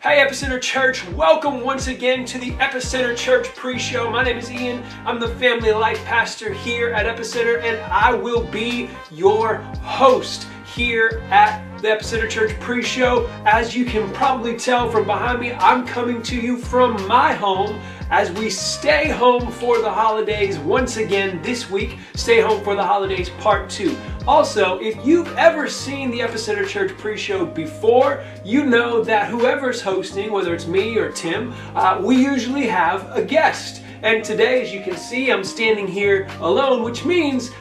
Hey Epicenter Church, welcome once again to the Epicenter Church pre-show. My name is Ian. I'm the family life pastor here at Epicenter, and I will be your host here at the Epicenter Church pre-show. As you can probably tell from behind me, I'm coming to you from my home as we stay home for the holidays once again this week. Stay home for the holidays part 2. Also, if you've ever seen the Epicenter Church pre-show before, you know that whoever's hosting, whether it's me or Tim, we usually have a guest. And today, as you can see, I'm standing here alone, which means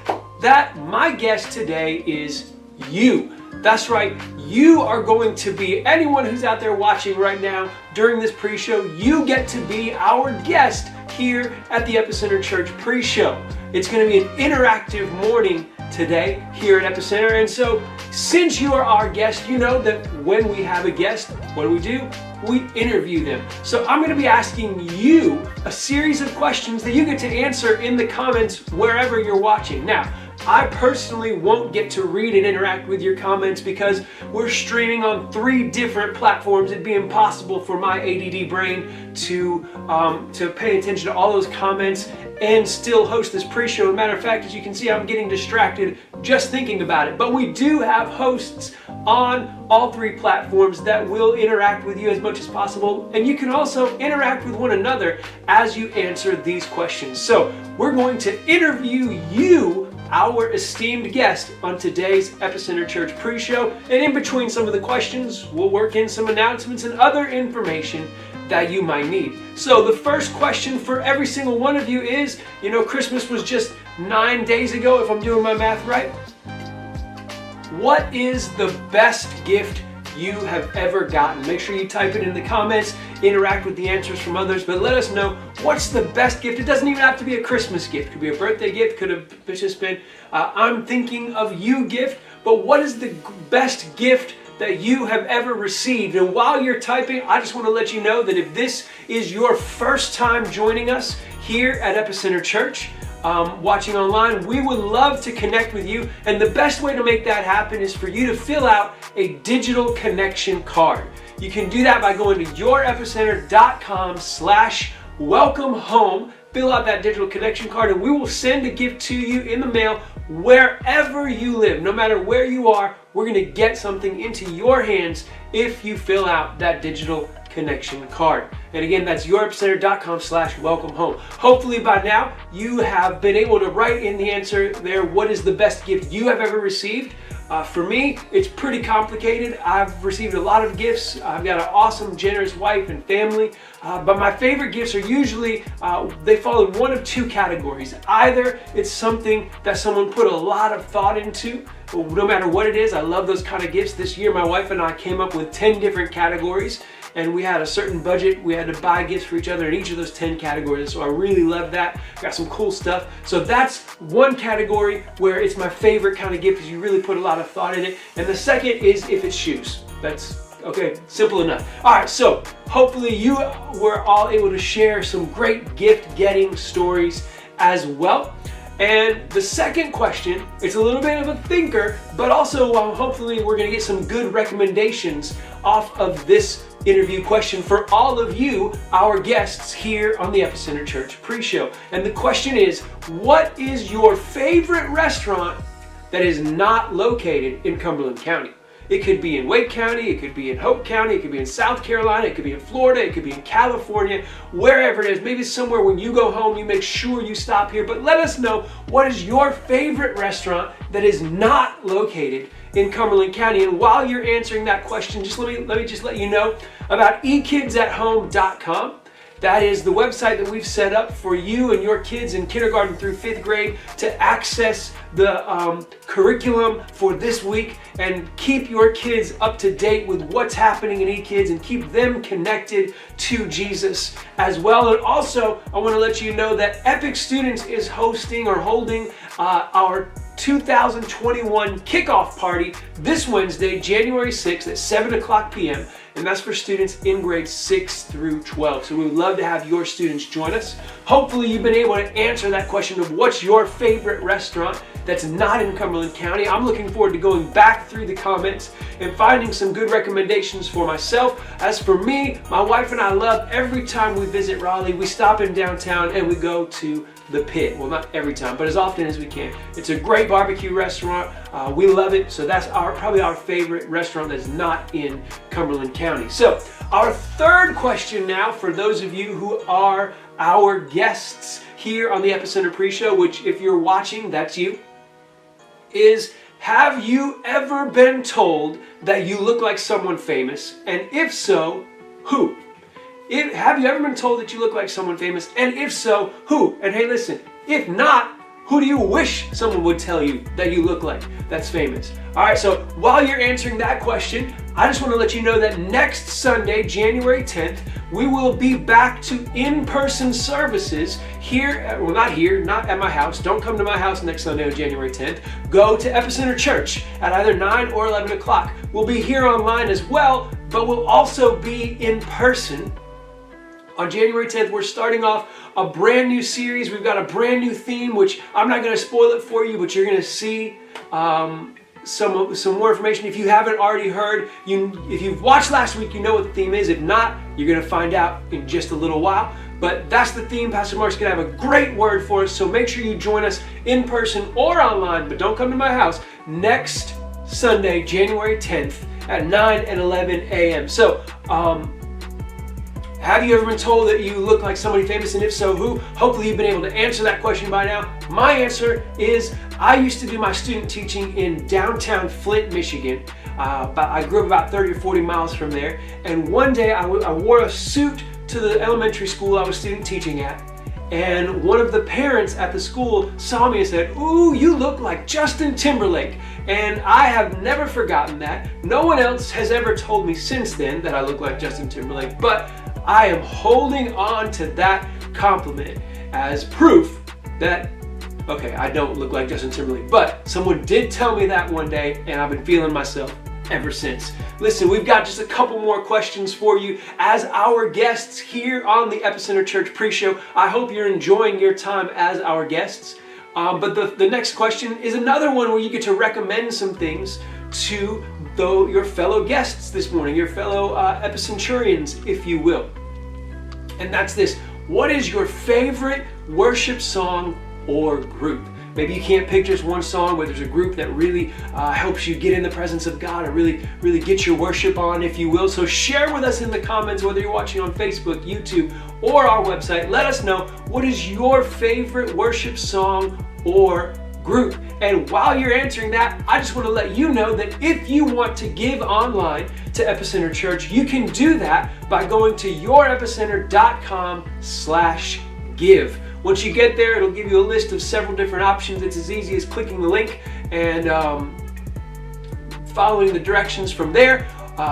that my guest today is you. That's right, you are going to be, anyone who's out there watching right now during this pre-show, you get to be our guest here at the Epicenter Church pre-show. It's going to be an interactive morning today here at Epicenter, and so since you are our guest, you know that when we have a guest, what do? We interview them. So I'm going to be asking you a series of questions that you get to answer in the comments wherever you're watching. Now, I personally won't get to read and interact with your comments because we're streaming on 3 different platforms. It'd be impossible for my ADD brain to pay attention to all those comments and still host this pre-show. As a matter of fact, as you can see, I'm getting distracted just thinking about it. But we do have hosts on all 3 platforms that will interact with you as much as possible. And you can also interact with one another as you answer these questions. So we're going to interview you, our esteemed guest, on today's Epicenter Church pre-show. And in between some of the questions, we'll work in some announcements and other information that you might need. So the first question for every single one of you is, you know, Christmas was just 9 days ago, if I'm doing my math right. What is the best gift you have ever gotten? Make sure you type it in the comments, interact with the answers from others, but let us know what's the best gift. It doesn't even have to be a Christmas gift. It could be a birthday gift, could have just been I'm thinking of you gift, but what is the best gift that you have ever received? And while you're typing, I just want to let you know that if this is your first time joining us here at Epicenter Church, watching online, we would love to connect with you. And the best way to make that happen is for you to fill out a digital connection card. You can do that by going to yourepicenter.com/welcome home. Fill out that digital connection card and we will send a gift to you in the mail wherever you live. No matter where you are, we're going to get something into your hands if you fill out that digital connection card. And again, that's yourepicenter.com/welcome home. Hopefully by now you have been able to write in the answer there, what is the best gift you have ever received? For me, it's pretty complicated. I've received a lot of gifts. I've got an awesome, generous wife and family. But my favorite gifts are usually, they fall in one of 2 categories. Either it's something that someone put a lot of thought into. No matter what it is, I love those kind of gifts. This year, my wife and I came up with 10 different categories, and we had a certain budget. We had to buy gifts for each other in each of those 10 categories. So I really love that. Got some cool stuff. So that's one category where it's my favorite kind of gift because you really put a lot of thought in it. And the second is if it's shoes. That's okay, simple enough. All right, so hopefully you were all able to share some great gift getting stories as well. And the second question, it's a little bit of a thinker, but also hopefully we're going to get some good recommendations off of this interview question for all of you, our guests here on the Epicenter Church pre-show. And the question is, what is your favorite restaurant that is not located in Cumberland County? It could be in Wake County, it could be in Hope County, it could be in South Carolina, it could be in Florida, it could be in California, wherever it is. Maybe somewhere when you go home, you make sure you stop here. But let us know, what is your favorite restaurant that is not located in Cumberland County? And while you're answering that question, just let me just let you know about ekidsathome.com. That is the website that we've set up for you and your kids in kindergarten through 5th grade to access the curriculum for this week and keep your kids up to date with what's happening in eKids and keep them connected to Jesus as well. And also, I want to let you know that Epic Students is hosting or holding our 2021 kickoff party this Wednesday, January 6th at 7 o'clock p.m. and that's for students in grades 6 through 12. So we would love to have your students join us. Hopefully you've been able to answer that question of what's your favorite restaurant that's not in Cumberland County. I'm looking forward to going back through the comments and finding some good recommendations for myself. As for me, my wife and I love every time we visit Raleigh, we stop in downtown and we go to the Pit. Well, not every time, but as often as we can. It's a great barbecue restaurant. We love it. So that's probably our favorite restaurant that's not in Cumberland County. So our third question now, for those of you who are our guests here on the Epicenter Pre-Show, which if you're watching, that's you, is have you ever been told that you look like someone famous? And if so, who? Have you ever been told that you look like someone famous? And if so, who? And hey, listen, if not, who do you wish someone would tell you that you look like that's famous? All right, so while you're answering that question, I just want to let you know that next Sunday, January 10th, we will be back to in-person services here, not at my house. Don't come to my house next Sunday on January 10th. Go to Epicenter Church at either 9 or 11 o'clock. We'll be here online as well, but we'll also be in person. On January 10th, we're starting off a brand new series. We've got a brand new theme, which I'm not going to spoil it for you, but you're going to see some more information. If you haven't already heard, if you've watched last week, you know what the theme is. If not, you're going to find out in just a little while. But that's the theme. Pastor Mark's going to have a great word for us, so make sure you join us in person or online, but don't come to my house, next Sunday, January 10th at 9 and 11 a.m. So, have you ever been told that you look like somebody famous, and if so, who? Hopefully you've been able to answer that question by now. My answer is I used to do my student teaching in downtown Flint, Michigan. I grew up about 30 or 40 miles from there, and one day I wore a suit to the elementary school I was student teaching at, and one of the parents at the school saw me and said, "Ooh, you look like Justin Timberlake." And I have never forgotten that. No one else has ever told me since then that I look like Justin Timberlake, but I am holding on to that compliment as proof that, okay, I don't look like Justin Timberlake, but someone did tell me that one day, and I've been feeling myself ever since. Listen, we've got just a couple more questions for you as our guests here on the Epicenter Church Pre-Show. I hope you're enjoying your time as our guests. But the next question is another one where you get to recommend some things to your fellow guests this morning, your fellow Epicenturians, if you will. And that's this: what is your favorite worship song or group? Maybe you can't pick just one song, but there's a group that really helps you get in the presence of God and really get your worship on, if you will. So share with us in the comments, whether you're watching on Facebook, YouTube, or our website. Let us know, what is your favorite worship song or group? And while you're answering that, I just want to let you know that if you want to give online to Epicenter Church, you can do that by going to yourepicenter.com/give. Once you get there, it'll give you a list of several different options. It's as easy as clicking the link and following the directions from there.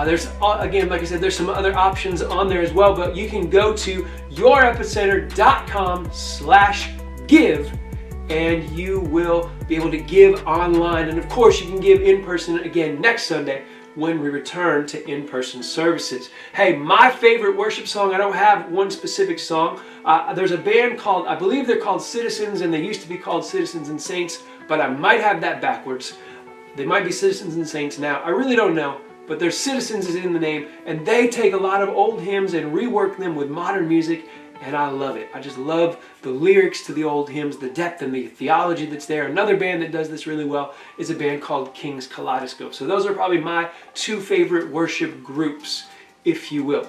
There's, again, like I said, there's some other options on there as well, but you can go to yourepicenter.com/give and you will be able to give online. And of course, you can give in person again next Sunday when we return to in-person services. Hey, my favorite worship song, I don't have one specific song. There's a band called, I believe they're called Citizens, and they used to be called Citizens and Saints, but I might have that backwards. They might be Citizens and Saints now. I really don't know, but their Citizens is in the name, and they take a lot of old hymns and rework them with modern music, and I love it. I just love the lyrics to the old hymns, the depth and the theology that's there. Another band that does this really well is a band called King's Kaleidoscope. So those are probably my two favorite worship groups, if you will.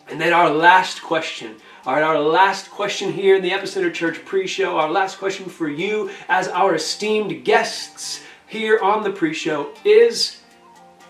And then our last question. All right, our last question here in the Epicenter Church Pre-Show, our last question for you as our esteemed guests here on the Pre-Show is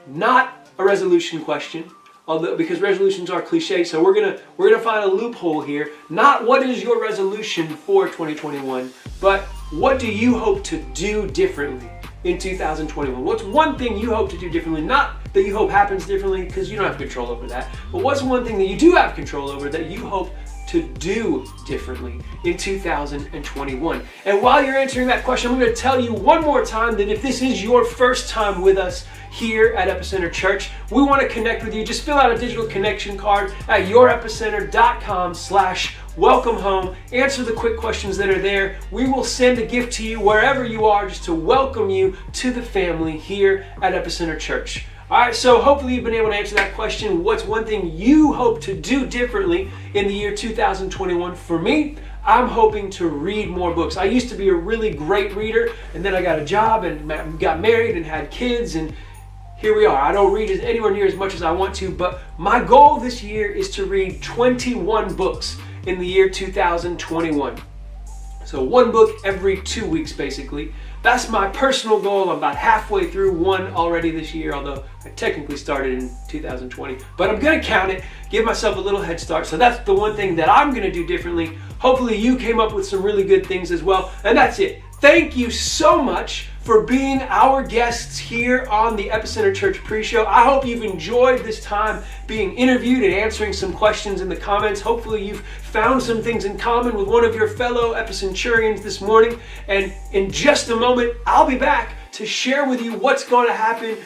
not a resolution question, although, because resolutions are cliche, so we're gonna find a loophole here. Not what is your resolution for 2021, but what do you hope to do differently in 2021? What's one thing you hope to do differently? Not that you hope happens differently, because you don't have control over that, but what's one thing that you do have control over that you hope to do differently in 2021? And while you're answering that question, I'm going to tell you one more time that if this is your first time with us here at Epicenter Church, we want to connect with you. Just fill out a digital connection card at yourepicenter.com/welcome home. Answer the quick questions that are there. We will send a gift to you wherever you are just to welcome you to the family here at Epicenter Church. All right, so hopefully you've been able to answer that question. What's one thing you hope to do differently in the year 2021? For me, I'm hoping to read more books. I used to be a really great reader, and then I got a job and got married and had kids, and here we are. I don't read anywhere near as much as I want to, but my goal this year is to read 21 books in the year 2021. So one book every 2 weeks, basically. That's my personal goal. I'm about halfway through one already this year, although I technically started in 2020. But I'm going to count it, give myself a little head start. So that's the one thing that I'm going to do differently. Hopefully you came up with some really good things as well. And that's it. Thank you so much for being our guests here on the Epicenter Church pre-show. I hope you've enjoyed this time being interviewed and answering some questions in the comments. Hopefully you've found some things in common with one of your fellow Epicenturians this morning. And in just a moment, I'll be back to share with you what's going to happen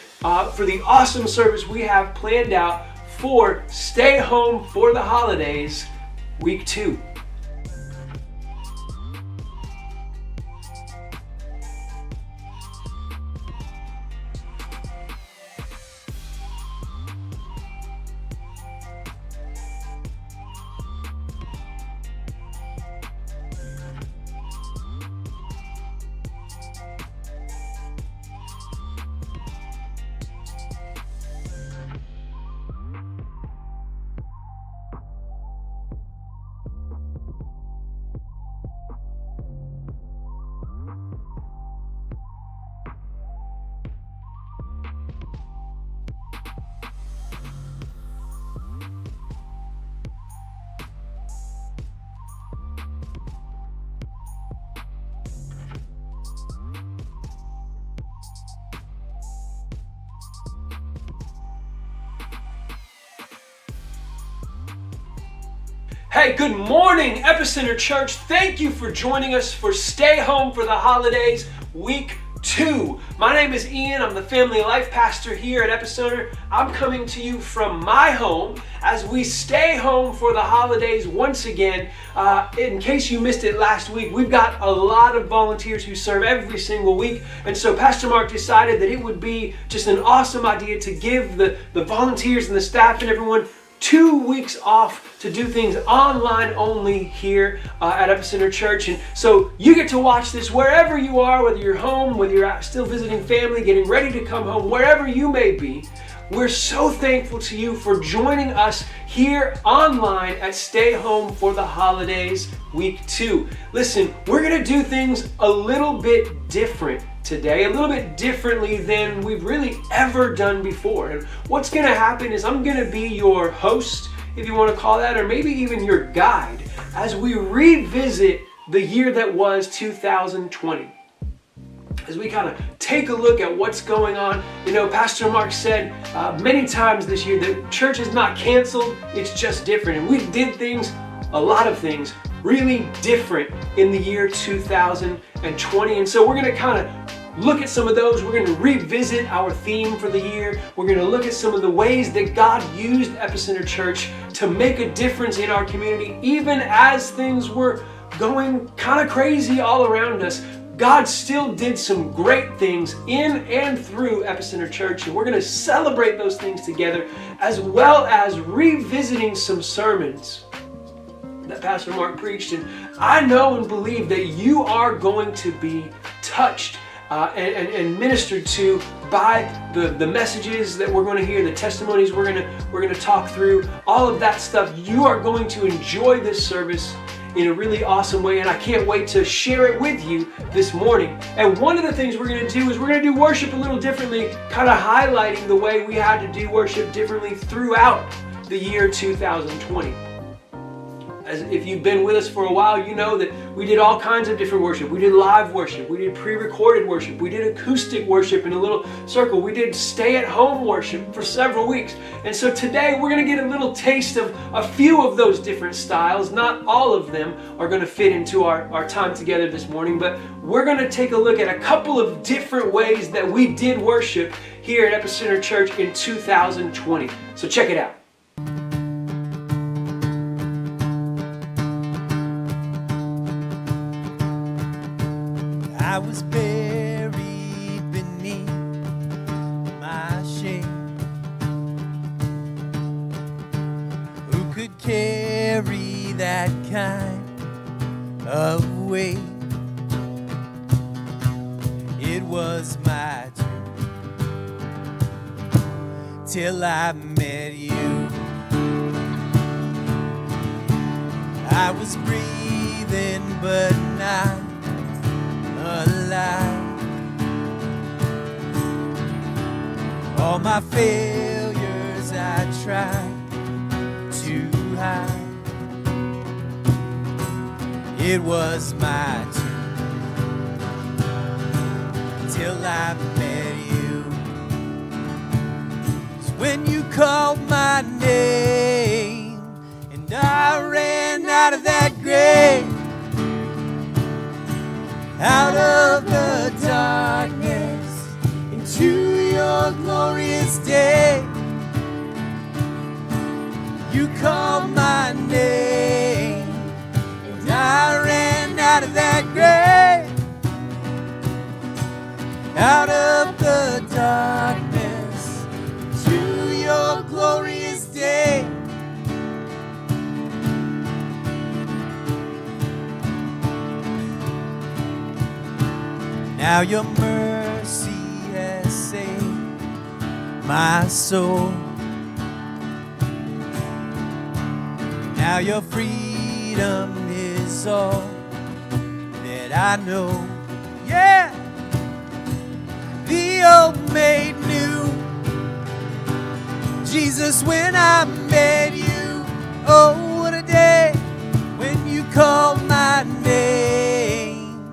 for the awesome service we have planned out for Stay Home for the Holidays, week 2. Hey, good morning, Epicenter Church. Thank you for joining us for Stay Home for the Holidays, week 2. My name is Ian. I'm the family life pastor here at Epicenter. I'm coming to you from my home as we stay home for the holidays once again. In case you missed it last week, we've got a lot of volunteers who serve every single week. And so Pastor Mark decided that it would be just an awesome idea to give the volunteers and the staff and everyone 2 weeks off to do things online only here at Epicenter Church. And so you get to watch this wherever you are, whether you're home, whether you're still visiting family, getting ready to come home, wherever you may be. We're so thankful to you for joining us here online at Stay Home for the Holidays, week 2. Listen, we're going to do things a little bit different today, a little bit differently than we've really ever done before. And what's going to happen is I'm going to be your host, if you want to call that, or maybe even your guide, as we revisit the year that was 2020. As we kind of take a look at what's going on. You know, Pastor Mark said many times this year that church is not canceled, it's just different. And we did things, a lot of things, really different in the year 2020. And so we're going to kind of look at some of those. We're going to revisit our theme for the year. We're going to look at some of the ways that God used Epicenter Church to make a difference in our community, even as things were going kind of crazy all around us. God still did some great things in and through Epicenter Church, and we're going to celebrate those things together, as well as revisiting some sermons that Pastor Mark preached. And I know and believe that you are going to be touched and ministered to by the messages that we're going to hear, the testimonies we're going to talk through, all of that stuff. You are going to enjoy this service in a really awesome way, and I can't wait to share it with you this morning. And one of the things we're going to do is we're going to do worship a little differently, kind of highlighting the way we had to do worship differently throughout the year 2020. As if you've been with us for a while, you know that we did all kinds of different worship. We did live worship. We did pre-recorded worship. We did acoustic worship in a little circle. We did stay-at-home worship for several weeks. And so today we're going to get a little taste of a few of those different styles. Not all of them are going to fit into our time together this morning, but we're going to take a look at a couple of different ways that we did worship here at Epicenter Church in 2020. So check it out. I was buried beneath my shame. Who could carry that kind of weight? It was my turn till I met you. I was breathing but not alive. All my failures I tried to hide. It was my turn till I met you. 'Cause when you called my name and I ran out of that grave, out of the darkness into your glorious day. You called my name and I ran out of that grave, out of the darkness into your glorious day. Now your mercy has saved my soul. Now your freedom is all that I know. Yeah, the old made new. Jesus, when I met you, oh, what a day when you called my name.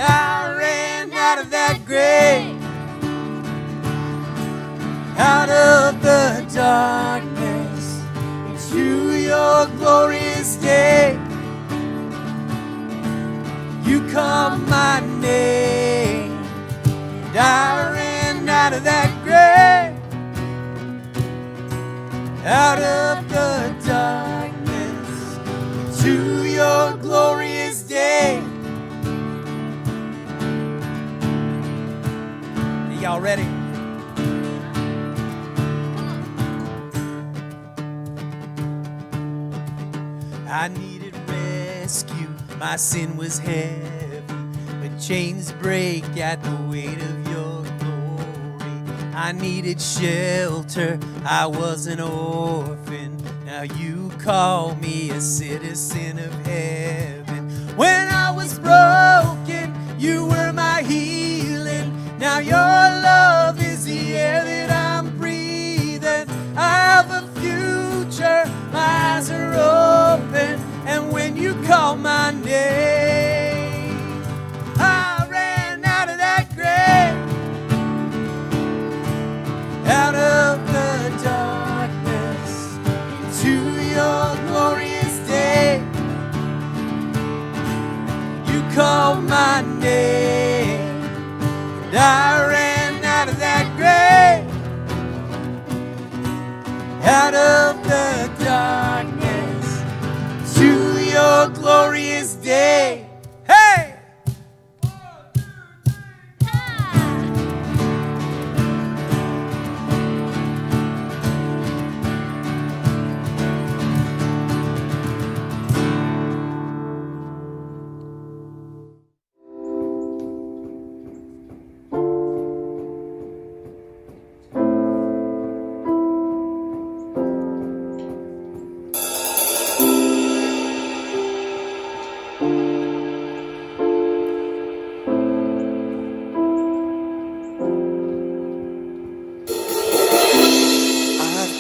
I ran out of that grave, out of the darkness into your glorious day. You called my name, and I ran out of that grave, out of the darkness into your glorious day. Y'all ready? I needed rescue, my sin was heavy, but chains break at the weight of your glory. I needed shelter, I was an orphan, now you call me a citizen of heaven. When I was broken, you were my healing. Now your love is the air that I'm breathing. I have a future, my eyes are open. And when you call my name, I ran out of that grave, out of the darkness into your glorious day. You called my name, and I ran out of that grave, out of the darkness to your glorious day. Hey!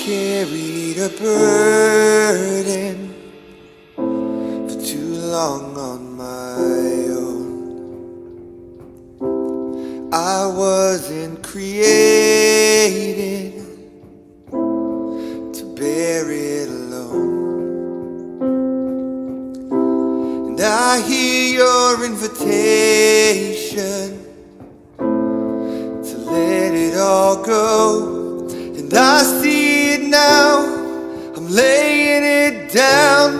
carried a burden belong on my own. I wasn't created to bear it alone. And I hear your invitation to let it all go. And I see it now, I'm laying it down.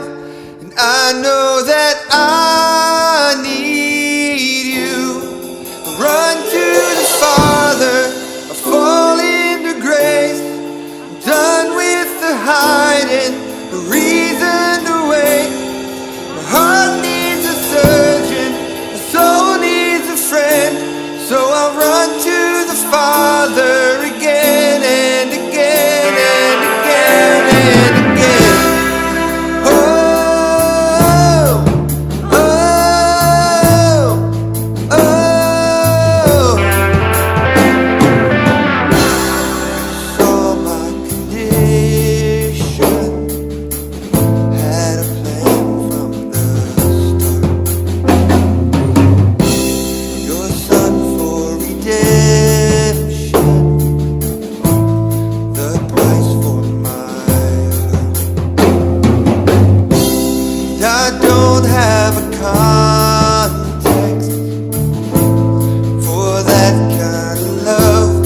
And I know that I need you. I run to the Father, I fall into grace. I'm done with the hiding, the reason to wait. My heart needs a surgeon, my soul needs a friend. So I'll run to the Father again and again and again and again. Oh, oh, oh. Saw my condition, had a plan from the start. Your son for redemption, the price for my heart. I don't have a context for that kind of love.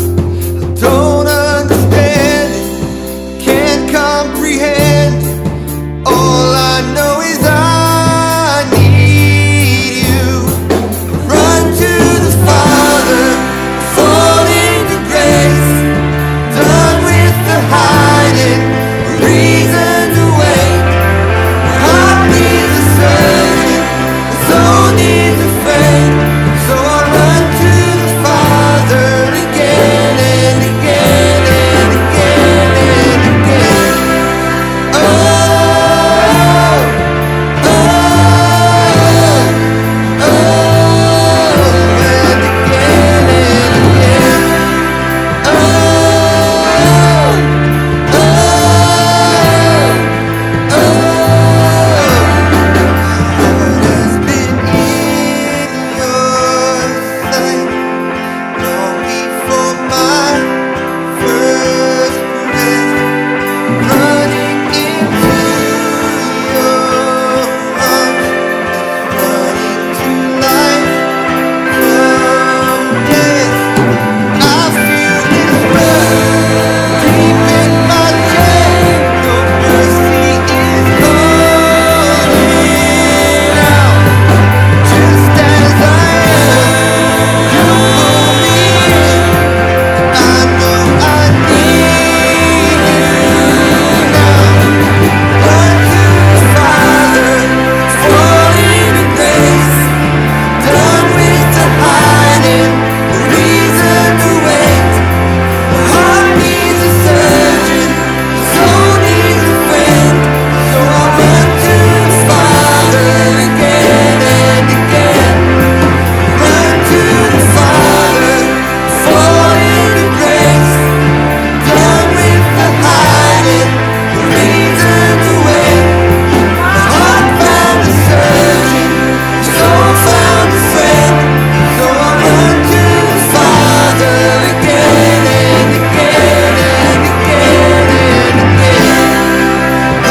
I don't understand it, can't comprehend it. All I know is I need you. Run to the Father, fall into grace. Done with the hiding, a reason to wait. My heart needs a surgeon, my soul needs a friend. So I run to the Father again and again and again and again. Oh, oh, oh, and again and again. Oh, oh, oh. What has been in your sight long before my first breath, running into your arms, running to life from death. I feel this breath deep in my chest. Your mercy is calling out, just as I am. You pull me in. I know I need you now. Run to the Father, fall into grace. Done with the hiding, the reason to wait. My heart needs a surgeon, my soul needs a friend. So I run to the Father again and again. Run to the Father, fall into grace. Done with the hiding, the reason to wait. My heart found a surgeon, my soul found a friend. So I run to the Father again and again and again and again. Oh,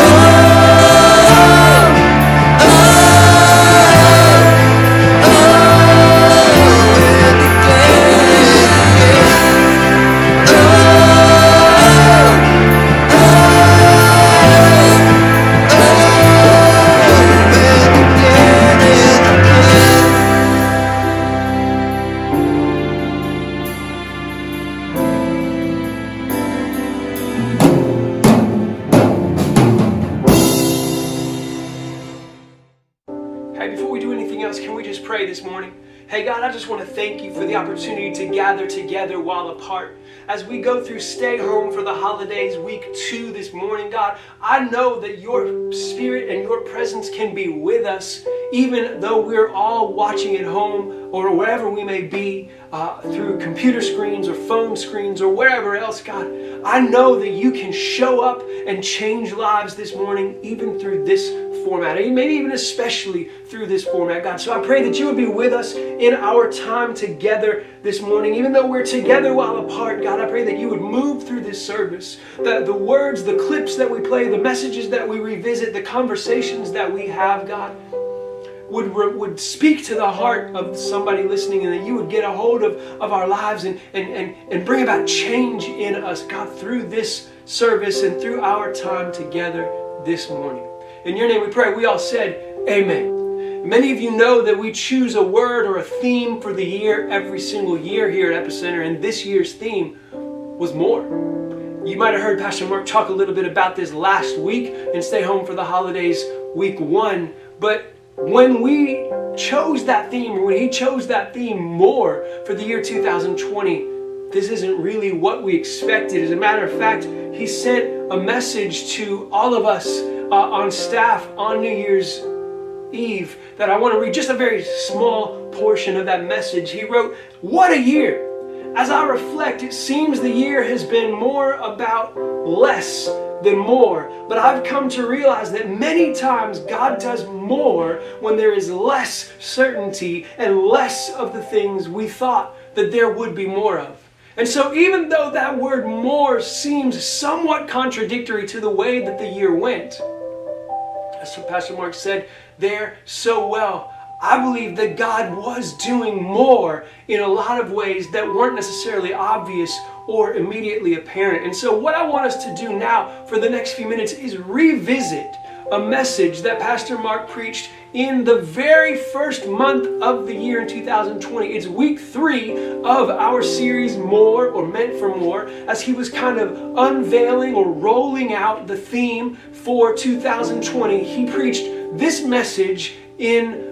oh, oh, and Hey, before we do anything else, can we just pray this morning? Hey God, I just want to thank you for the opportunity to gather together while apart. As we go through stay home for the holidays, week 2 this morning, God, I know that your spirit and your presence can be with us, even though we're all watching at home or wherever we may be. through computer screens or phone screens or wherever else, God, I know that you can show up and change lives this morning, even through this format, maybe even especially through this format, God. So I pray that you would be with us in our time together this morning. Even though we're together while apart, God, I pray that you would move through this service, that the words, the clips that we play, the messages that we revisit, the conversations that we have, God, would speak to the heart of somebody listening, and that you would get a hold of our lives and bring about change in us, God, through this service and through our time together this morning. In your name we pray. We all said, amen. Many of you know that we choose a word or a theme for the year every single year here at Epicenter, and this year's theme was more. You might have heard Pastor Mark talk a little bit about this last week in Stay Home for the Holidays week 1, but when we chose that theme, or when he chose that theme, more, for the year 2020, this isn't really what we expected. As a matter of fact, he sent a message to all of us on staff on New Year's Eve that I want to read just a very small portion of that message. He wrote, "What a year! As I reflect, it seems the year has been more about less than more. But I've come to realize that many times God does more when there is less certainty and less of the things we thought that there would be more of." And so even though that word more seems somewhat contradictory to the way that the year went, as Pastor Mark said there so well, I believe that God was doing more in a lot of ways that weren't necessarily obvious or immediately apparent. And so what I want us to do now for the next few minutes is revisit a message that Pastor Mark preached in the very first month of the year in 2020. It's week 3 of our series More, or Meant for More, as he was kind of unveiling or rolling out the theme for 2020. He preached this message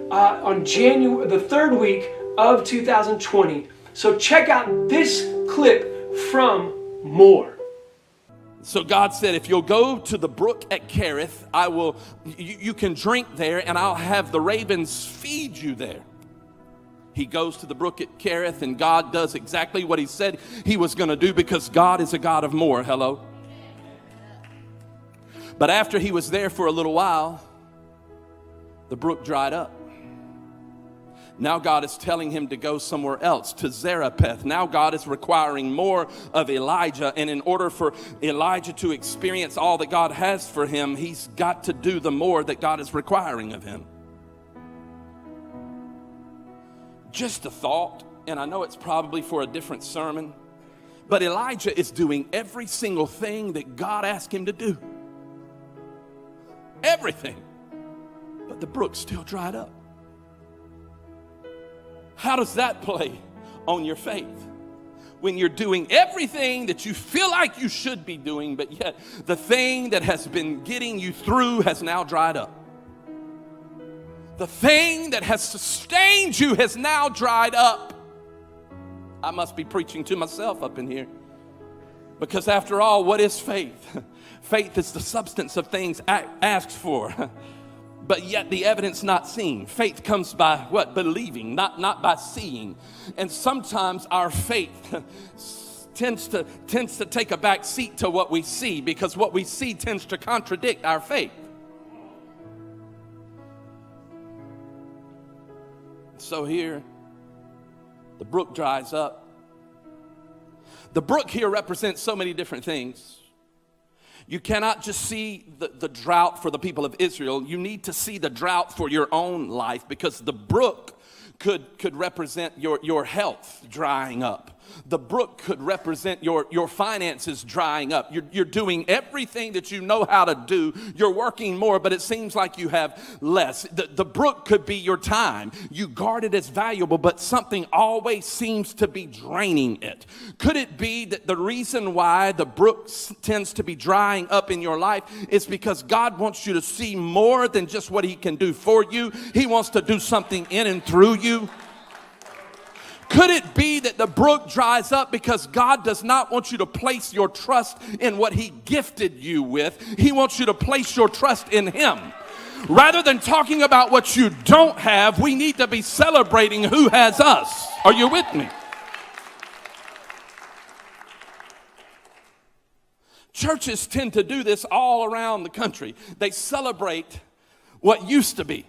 on January, the 3rd week of 2020. So check out this clip from More. So God said, if you'll go to the brook at Kerith, you can drink there, and I'll have the ravens feed you there. He goes to the brook at Kerith, and God does exactly what he said he was going to do, because God is a God of more. Hello? But after he was there for a little while, the brook dried up. Now God is telling him to go somewhere else, to Zarephath. Now God is requiring more of Elijah. And in order for Elijah to experience all that God has for him, he's got to do the more that God is requiring of him. Just a thought, and I know it's probably for a different sermon, but Elijah is doing every single thing that God asked him to do. Everything. But the brook still dried up. How does that play on your faith? When you're doing everything that you feel like you should be doing, but yet the thing that has been getting you through has now dried up. The thing that has sustained you has now dried up. I must be preaching to myself up in here. Because after all, what is faith? Faith is the substance of things asked for, but yet the evidence not seen. Faith comes by what? Believing, not by seeing. And sometimes our faith tends to take a back seat to what we see, because what we see tends to contradict our faith. So here, the brook dries up. The brook here represents so many different things. You cannot just see the drought for the people of Israel. You need to see the drought for your own life, because the brook could represent your health drying up. The brook could represent your finances drying up. You're doing everything that you know how to do. You're working more, but it seems like you have less. The brook could be your time. You guard it as valuable, but something always seems to be draining it. Could it be that the reason why the brook tends to be drying up in your life is because God wants you to see more than just what he can do for you? He wants to do something in and through you. Could it be that the brook dries up because God does not want you to place your trust in what he gifted you with? He wants you to place your trust in him. Rather than talking about what you don't have, we need to be celebrating who has us. Are you with me? Churches tend to do this all around the country. They celebrate what used to be.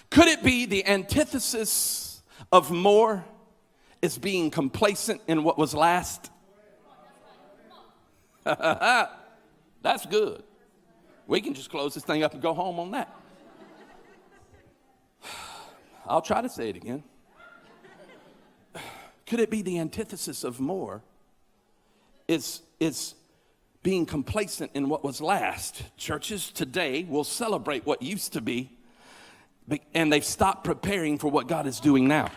Could it be the antithesis of more is being complacent in what was last? That's good. We can just close this thing up and go home on that. I'll try to say it again. Could it be the antithesis of more is being complacent in what was last? Churches today will celebrate what used to be, and they've stopped preparing for what God is doing now.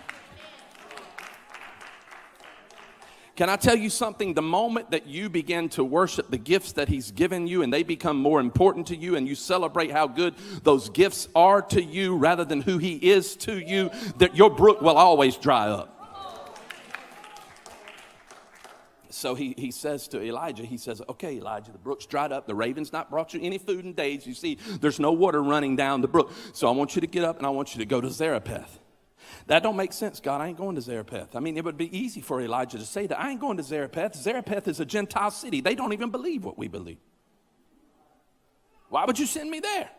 Can I tell you something? The moment that you begin to worship the gifts that he's given you and they become more important to you, and you celebrate how good those gifts are to you rather than who he is to you, that your brook will always dry up. So he says to Elijah, he says, okay, Elijah, the brook's dried up. The raven's not brought you any food in days. You see, there's no water running down the brook. So I want you to get up and I want you to go to Zarephath. That don't make sense, God. I ain't going to Zarephath. I mean, it would be easy for Elijah to say that. I ain't going to Zarephath. Zarephath is a Gentile city. They don't even believe what we believe. Why would you send me there?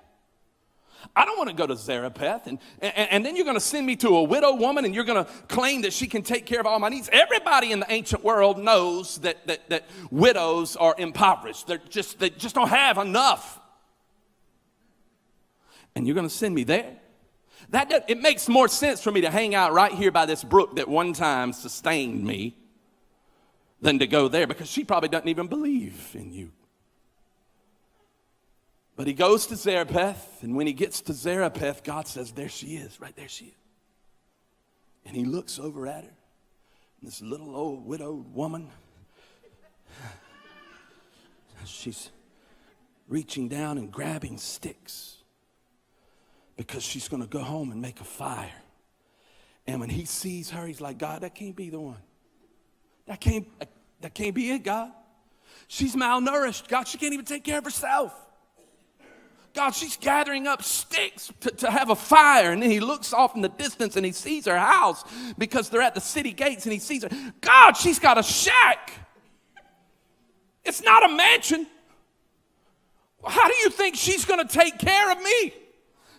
I don't want to go to Zarephath. And then you're going to send me to a widow woman and you're going to claim that she can take care of all my needs. Everybody in the ancient world knows that widows are impoverished. They just don't have enough. And you're going to send me there? It makes more sense for me to hang out right here by this brook that one time sustained me than to go there, because she probably doesn't even believe in you. But he goes to Zarephath, and when he gets to Zarephath, God says, there she is, right there she is. And he looks over at her, this little old widowed woman. She's reaching down and grabbing sticks, because she's going to go home and make a fire. And when he sees her, he's like, God, that can't be the one. That can't be it, God. She's malnourished. God, she can't even take care of herself. God, she's gathering up sticks to have a fire. And then he looks off in the distance and he sees her house, because they're at the city gates, and he sees her. God, she's got a shack. It's not a mansion. How do you think she's going to take care of me?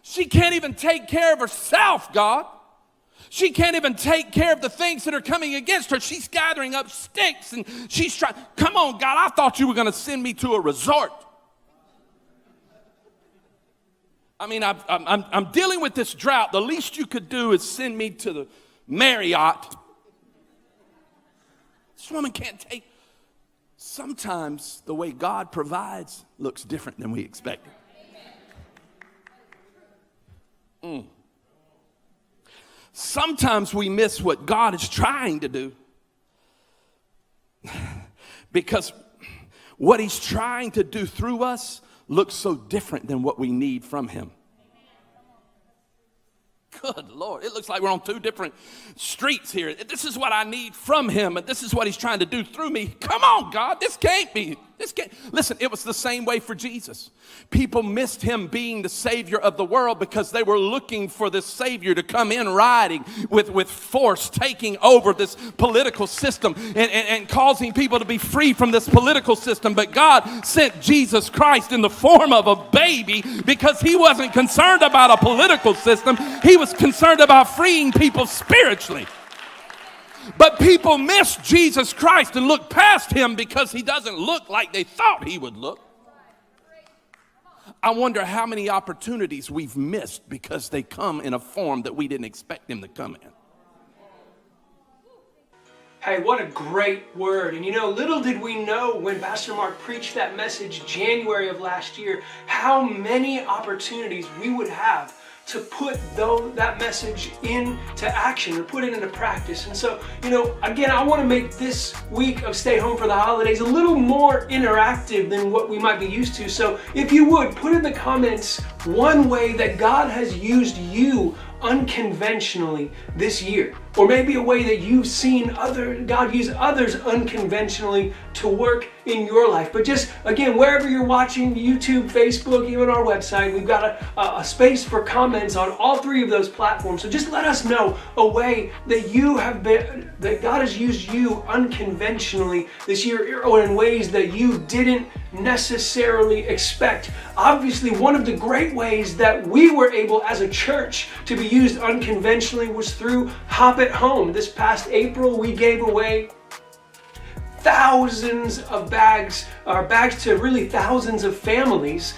She can't even take care of herself, God. She can't even take care of the things that are coming against her. She's gathering up sticks and she's trying. Come on, God, I thought you were going to send me to a resort. I mean, I'm dealing with this drought. The least you could do is send me to the Marriott. This woman can't take. Sometimes the way God provides looks different than we expected. Sometimes we miss what God is trying to do, because what he's trying to do through us looks so different than what we need from him. Good Lord, it looks like we're on two different streets here. This is what I need from him, and this is what he's trying to do through me. Come on, God, this can't be. Listen, it was the same way for Jesus. People missed him being the Savior of the world because they were looking for this Savior to come in riding with force, taking over this political system and causing people to be free from this political system. But God sent Jesus Christ in the form of a baby because he wasn't concerned about a political system. He was concerned about freeing people spiritually. But people miss Jesus Christ and look past him because he doesn't look like they thought he would look. I wonder how many opportunities we've missed because they come in a form that we didn't expect them to come in. Hey, what a great word. And you know, little did we know when Pastor Mark preached that message January of last year, how many opportunities we would have to put that message into action or put it into practice. And so, you know, again, I want to make this week of Stay Home for the Holidays a little more interactive than what we might be used to. So if you would, put in the comments one way that God has used you unconventionally this year, or maybe a way that you've seen God use others unconventionally to work in your life. But just again, wherever you're watching, YouTube, Facebook, even our website, we've got a space for comments on all three of those platforms. So just let us know a way that God has used you unconventionally this year, or in ways that you didn't necessarily expect. Obviously, one of the great ways that we were able as a church to be used unconventionally was through Hop at Home. This past April, we gave away thousands of bags to really thousands of families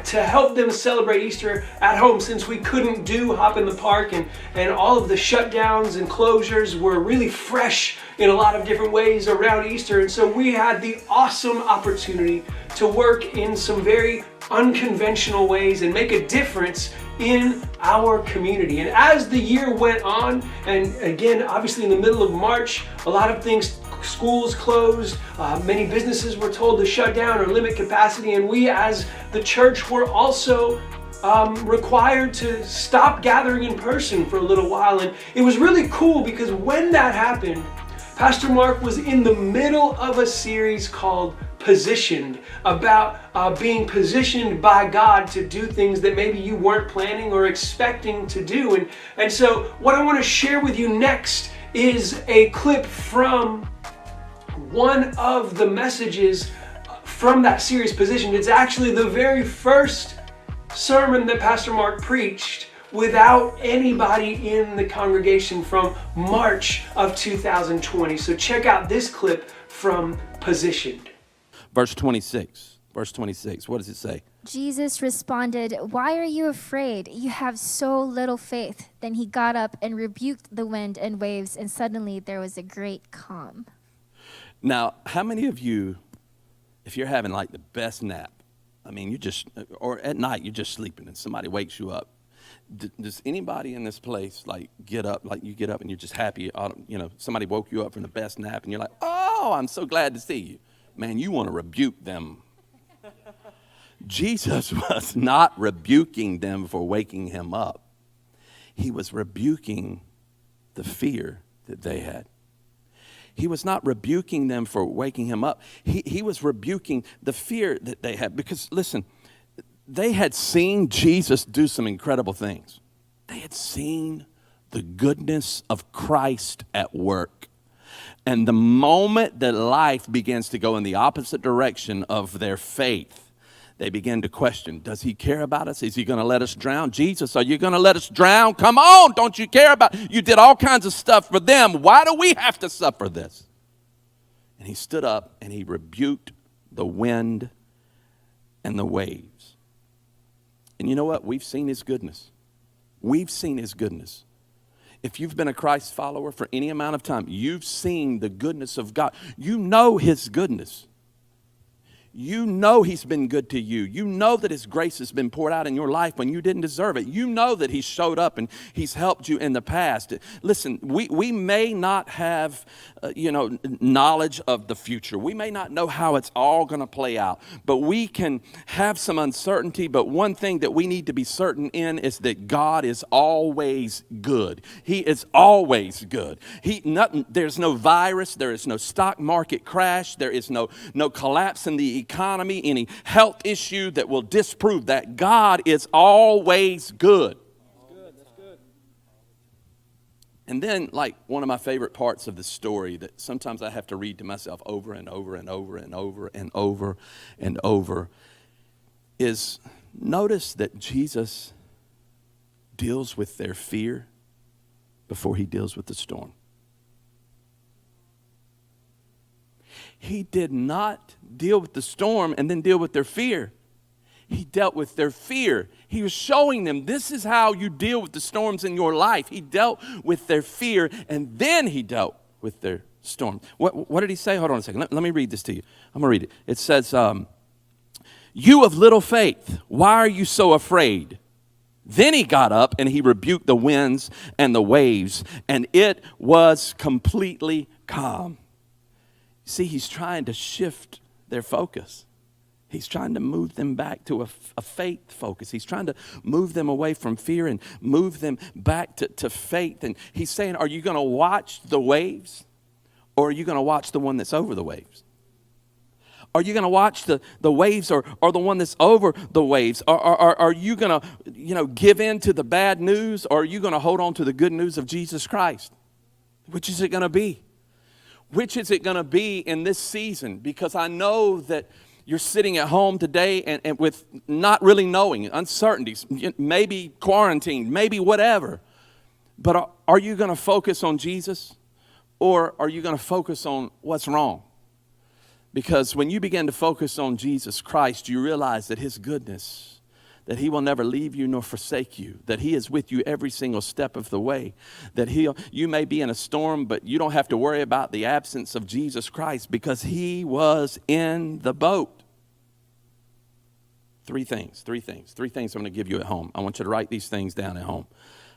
to help them celebrate Easter at home, since we couldn't do Hop in the Park, and all of the shutdowns and closures were really fresh in a lot of different ways around Easter. And so we had the awesome opportunity to work in some very unconventional ways and make a difference in our community. And as the year went on, and again, obviously in the middle of March, a lot of things, schools closed, many businesses were told to shut down or limit capacity, and we as the church were also required to stop gathering in person for a little while. And it was really cool because when that happened, Pastor Mark was in the middle of a series called Positioned, about being positioned by God to do things that maybe you weren't planning or expecting to do. And so what I want to share with you next is a clip from one of the messages from that series, Positioned. It's actually the very first sermon that Pastor Mark preached without anybody in the congregation from March of 2020. So check out this clip from Positioned. Verse 26. What does it say? Jesus responded, "Why are you afraid? You have so little faith." Then he got up and rebuked the wind and waves, and suddenly there was a great calm. Now, how many of you, if you're having like the best nap, or at night you're just sleeping and somebody wakes you up, does anybody in this place like get up, like you get up and you're just happy, somebody woke you up from the best nap and you're like, "Oh, I'm so glad to see you." Man, you want to rebuke them. Jesus was not rebuking them for waking him up. He was rebuking the fear that they had. He was not rebuking them for waking him up. He was rebuking the fear that they had. Because, listen, they had seen Jesus do some incredible things. They had seen the goodness of Christ at work. And the moment that life begins to go in the opposite direction of their faith, they begin to question, does he care about us? Is he going to let us drown? Jesus, are you going to let us drown? Come on, don't you care about us? You did all kinds of stuff for them. Why do we have to suffer this? And he stood up and he rebuked the wind and the waves. And you know what? We've seen his goodness. We've seen his goodness. If you've been a Christ follower for any amount of time, you've seen the goodness of God. You know his goodness. You know he's been good to you. You know that his grace has been poured out in your life when you didn't deserve it. You know that he showed up and he's helped you in the past. Listen, we may not have, knowledge of the future. We may not know how it's all going to play out, but we can have some uncertainty. But one thing that we need to be certain in is that God is always good. He is always good. There's no virus. There is no stock market crash. There is no collapse in the economy, any health issue that will disprove that God is always good. That's good. And then, like, one of my favorite parts of the story that sometimes I have to read to myself over and over and over and over and over and over is notice that Jesus deals with their fear before he deals with the storm. He did not deal with the storm and then deal with their fear. He dealt with their fear. He was showing them this is how you deal with the storms in your life. He dealt with their fear and then he dealt with their storm. What did he say? Hold on a second. Let me read this to you. I'm going to read it. It says, "You of little faith, why are you so afraid?" Then he got up and he rebuked the winds and the waves, and it was completely calm. See, he's trying to shift their focus. He's trying to move them back to a faith focus. He's trying to move them away from fear and move them back to faith. And he's saying, are you going to watch the waves, or are you going to watch the one that's over the waves? Are you going to watch the waves or the one that's over the waves? Are you going to, give in to the bad news, or are you going to hold on to the good news of Jesus Christ? Which is it going to be? Which is it going to be in this season? Because I know that you're sitting at home today and with not really knowing, uncertainties, maybe quarantined, maybe whatever. But are you going to focus on Jesus, or are you going to focus on what's wrong? Because when you begin to focus on Jesus Christ, you realize that his goodness, that he will never leave you nor forsake you, that he is with you every single step of the way, that you may be in a storm, but you don't have to worry about the absence of Jesus Christ because he was in the boat. Three things I'm going to give you at home. I want you to write these things down at home.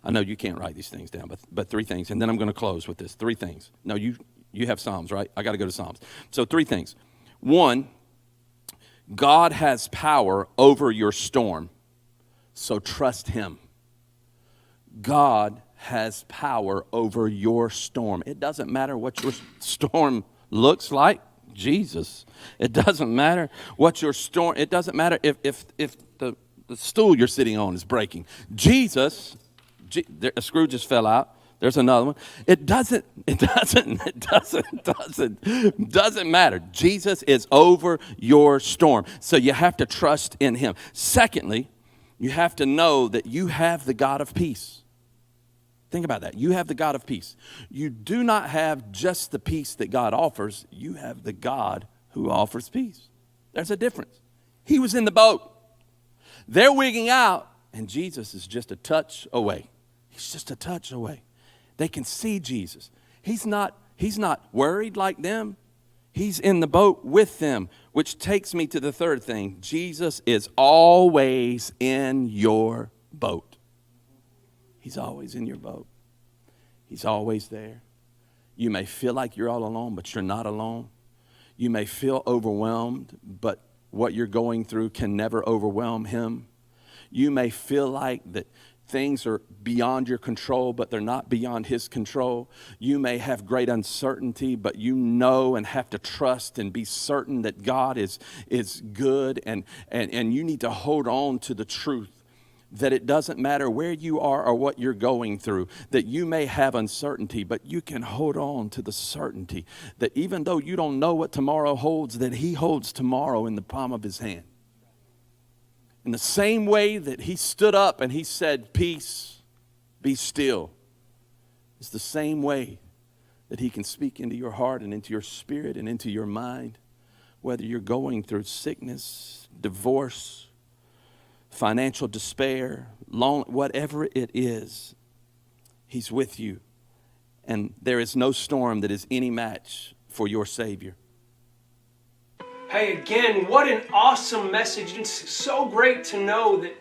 I know you can't write these things down, but three things, and then I'm going to close with this. Three things. No, you have Psalms, right? I got to go to Psalms. So three things. One, God has power over your storm, so trust him. God has power over your storm. It doesn't matter what your storm looks like, Jesus. It doesn't matter what your storm, it doesn't matter if the stool you're sitting on is breaking. Jesus, a screw just fell out. There's another one. It doesn't matter. Jesus is over your storm. So you have to trust in him. Secondly, you have to know that you have the God of peace. Think about that. You have the God of peace. You do not have just the peace that God offers. You have the God who offers peace. There's a difference. He was in the boat. They're wigging out, and Jesus is just a touch away. He's just a touch away. They can see Jesus. He's not worried like them. He's in the boat with them, which takes me to the third thing. Jesus is always in your boat. He's always in your boat. He's always there. You may feel like you're all alone, but you're not alone. You may feel overwhelmed, but what you're going through can never overwhelm him. You may feel like that things are beyond your control, but they're not beyond his control. You may have great uncertainty, but you know and have to trust and be certain that God is good, and you need to hold on to the truth that it doesn't matter where you are or what you're going through, that you may have uncertainty, but you can hold on to the certainty that even though you don't know what tomorrow holds, that he holds tomorrow in the palm of his hand. In the same way that he stood up and he said, "Peace, be still," it's the same way that he can speak into your heart and into your spirit and into your mind, whether you're going through sickness, divorce, financial despair, whatever it is, he's with you. And there is no storm that is any match for your Savior. Hey, again, what an awesome message. It's so great to know that,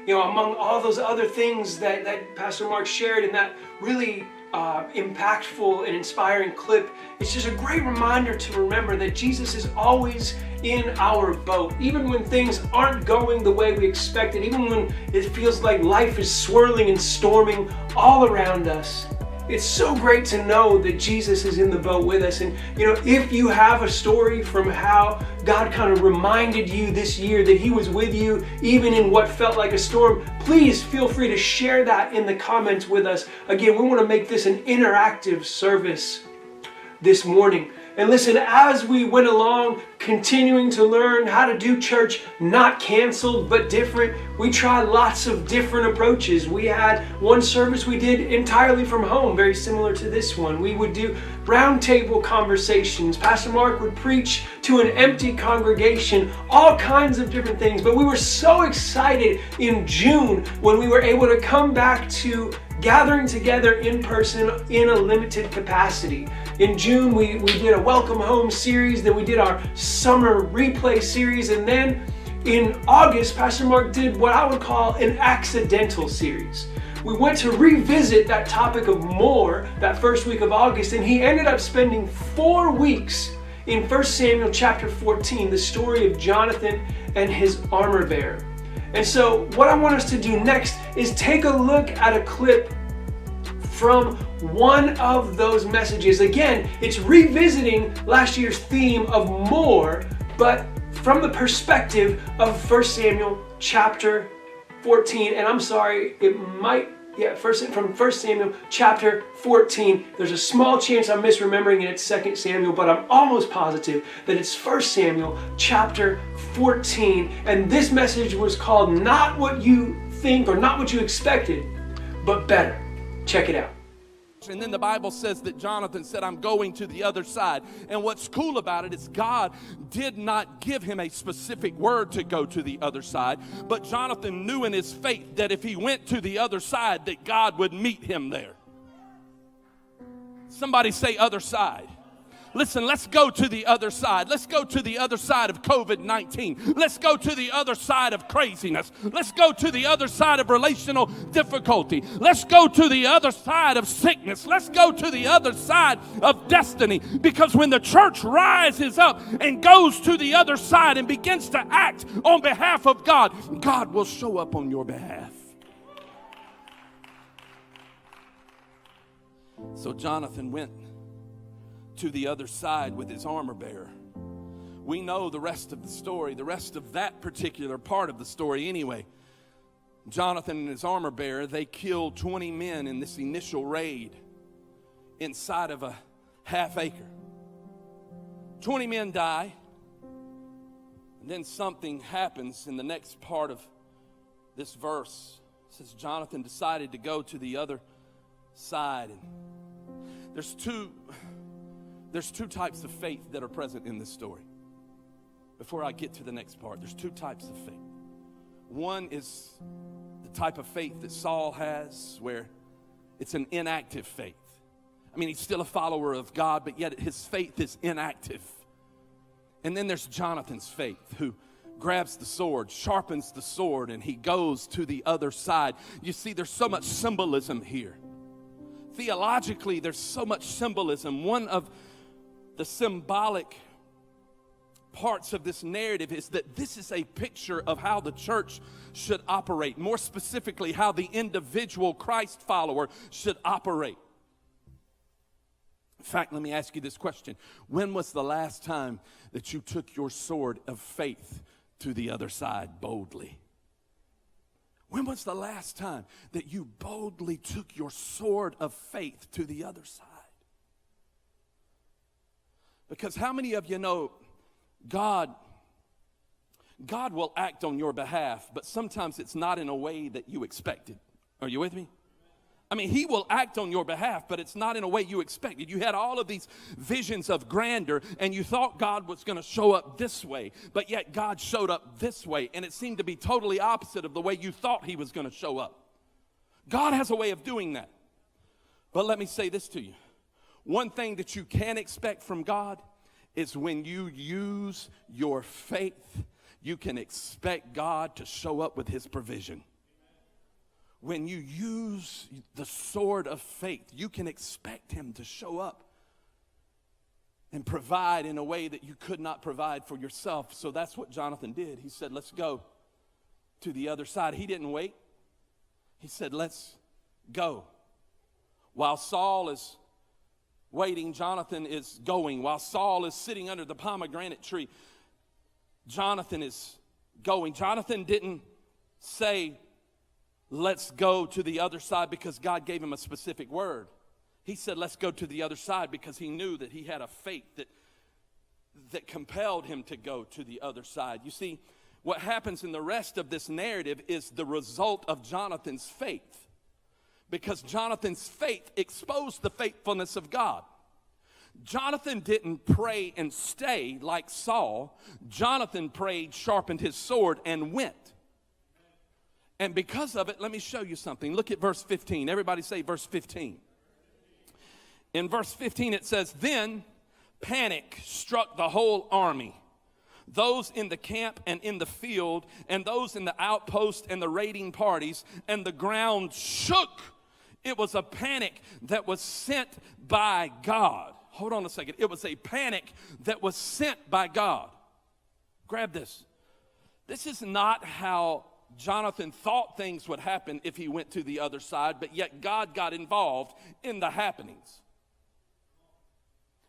among all those other things that Pastor Mark shared in that really impactful and inspiring clip, it's just a great reminder to remember that Jesus is always in our boat. Even when things aren't going the way we expected, even when it feels like life is swirling and storming all around us, it's so great to know that Jesus is in the boat with us. And if you have a story from how God kind of reminded you this year that he was with you even in what felt like a storm, please feel free to share that in the comments with us. Again, we want to make this an interactive service this morning. And listen, as we went along, continuing to learn how to do church not canceled but different, we tried lots of different approaches. We had one service we did entirely from home, very similar to this one. We would do roundtable conversations. Pastor Mark would preach to an empty congregation, all kinds of different things. But we were so excited in June when we were able to come back to gathering together in person in a limited capacity. In June, we did a Welcome Home series, then we did our Summer Replay series, and then in August, Pastor Mark did what I would call an accidental series. We went to revisit that topic of more that first week of August, and he ended up spending 4 weeks in 1 Samuel chapter 14, the story of Jonathan and his armor bearer. And so what I want us to do next is take a look at a clip from one of those messages. Again, it's revisiting last year's theme of more, but from the perspective of 1 Samuel chapter 14. And I'm sorry, from 1 Samuel chapter 14. There's a small chance I'm misremembering and it's 2 Samuel, but I'm almost positive that it's 1 Samuel chapter 14. And this message was called Not What You Think or Not What You Expected, but Better. Check it out. And then the Bible says that Jonathan said, I'm going to the other side. And what's cool about it is God did not give him a specific word to go to the other side, but Jonathan knew in his faith that if he went to the other side, that God would meet him there. Somebody say other side. Listen, let's go to the other side. Let's go to the other side of COVID-19. Let's go to the other side of craziness. Let's go to the other side of relational difficulty. Let's go to the other side of sickness. Let's go to the other side of destiny. Because when the church rises up and goes to the other side and begins to act on behalf of God, God will show up on your behalf. So Jonathan went to the other side with his armor bearer. We know the rest of the story, the rest of that particular part of the story anyway. Jonathan and his armor bearer, they killed 20 men in this initial raid inside of a half acre. 20 men die, and then something happens in the next part of this verse. It says Jonathan decided to go to the other side. And there's two types of faith that are present in this story. Before I get to the next part, there's two types of faith. One is the type of faith that Saul has, where it's an inactive faith. I mean, he's still a follower of God, but yet his faith is inactive. And then there's Jonathan's faith, who grabs the sword, sharpens the sword, and he goes to the other side. You see, there's so much symbolism here. Theologically, there's so much symbolism. One of the symbolic parts of this narrative is that this is a picture of how the church should operate. More specifically, how the individual Christ follower should operate. In fact, let me ask you this question. When was the last time that you took your sword of faith to the other side boldly? When was the last time that you boldly took your sword of faith to the other side? Because how many of you know God will act on your behalf, but sometimes it's not in a way that you expected. Are you with me? I mean, he will act on your behalf, but it's not in a way you expected. You had all of these visions of grandeur, and you thought God was going to show up this way, but yet God showed up this way, and it seemed to be totally opposite of the way you thought he was going to show up. God has a way of doing that. But let me say this to you. One thing that you can expect from God is when you use your faith, you can expect God to show up with his provision. When you use the sword of faith, you can expect him to show up and provide in a way that you could not provide for yourself. So that's what Jonathan did. He said, let's go to the other side. He didn't wait. He said, let's go. While Saul is waiting, Jonathan is going. While Saul is sitting under the pomegranate tree, Jonathan is going. Jonathan didn't say, let's go to the other side because God gave him a specific word. He said, let's go to the other side because he knew that he had a faith that compelled him to go to the other side. You see, what happens in the rest of this narrative is the result of Jonathan's faith. Because Jonathan's faith exposed the faithfulness of God. Jonathan didn't pray and stay like Saul. Jonathan prayed, sharpened his sword, and went. And because of it, let me show you something. Look at verse 15. Everybody say verse 15. In verse 15 it says, then panic struck the whole army, those in the camp and in the field, and those in the outpost and the raiding parties, and the ground shook. It was a panic that was sent by God. hold on a second. It was a panic that was sent by God. Grab this. This is not how Jonathan thought things would happen if he went to the other side, but yet God got involved in the happenings.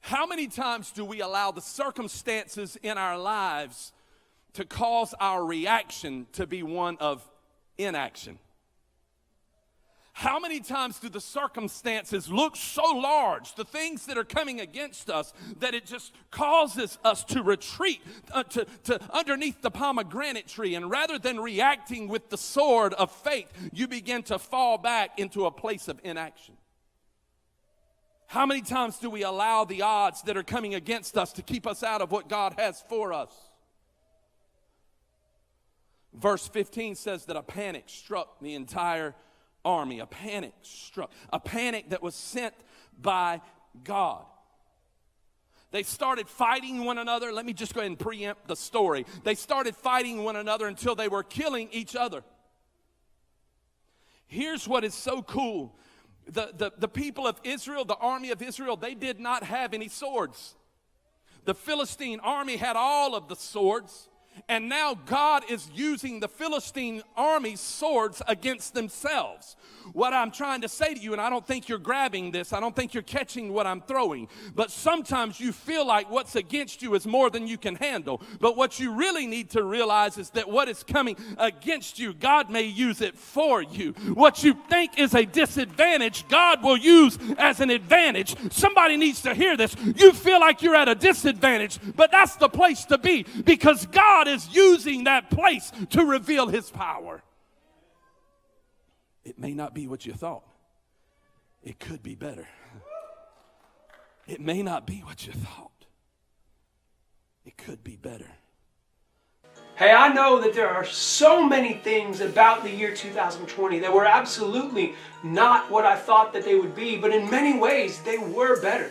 How many times do we allow the circumstances in our lives to cause our reaction to be one of inaction? How many times do the circumstances look so large, the things that are coming against us, that it just causes us to retreat to underneath the pomegranate tree, and rather than reacting with the sword of faith, you begin to fall back into a place of inaction? How many times do we allow the odds that are coming against us to keep us out of what God has for us? Verse 15 says that a panic struck the entire army. A panic struck. A panic that was sent by God. They started fighting one another. Let me just go ahead and preempt the story. They started fighting one another until they were killing each other. Here's what is so cool. The people of Israel, the army of Israel, they did not have any swords. The Philistine army had all of the swords. And now God is using the Philistine army's swords against themselves. What I'm trying to say to you, and I don't think you're grabbing this, I don't think you're catching what I'm throwing, but sometimes you feel like what's against you is more than you can handle. But what you really need to realize is that what is coming against you, God may use it for you. What you think is a disadvantage, God will use as an advantage. Somebody needs to hear this. You feel like you're at a disadvantage, but that's the place to be, because God is using that place to reveal his power. It may not be what you thought. It could be better. It may not be what you thought. It could be better. Hey, I know that there are so many things about the year 2020 that were absolutely not what I thought that they would be, but in many ways they were better.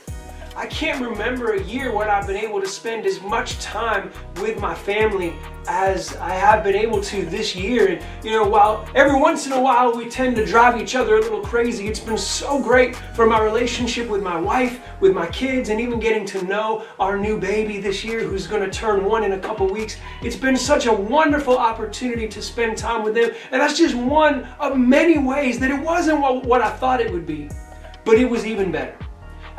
I can't remember a year when I've been able to spend as much time with my family as I have been able to this year. And you know, while every once in a while we tend to drive each other a little crazy, it's been so great for my relationship with my wife, with my kids, and even getting to know our new baby this year who's going to turn 1 in a couple weeks. It's been such a wonderful opportunity to spend time with them. And that's just one of many ways that it wasn't what I thought it would be, but it was even better.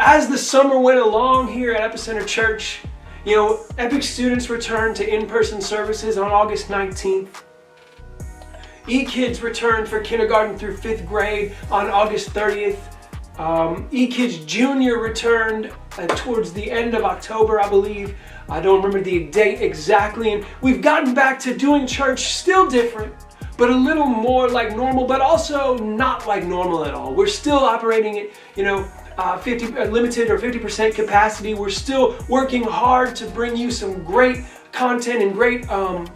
As the summer went along here at Epicenter Church, you know, Epic students returned to in-person services on August 19th. E-Kids returned for kindergarten through 5th grade on August 30th. E-Kids Junior returned towards the end of October, I believe. I don't remember the date exactly. And we've gotten back to doing church still different, but a little more like normal, but also not like normal at all. We're still operating at, you know, 50 limited or 50% capacity. We're still working hard to bring you some great content and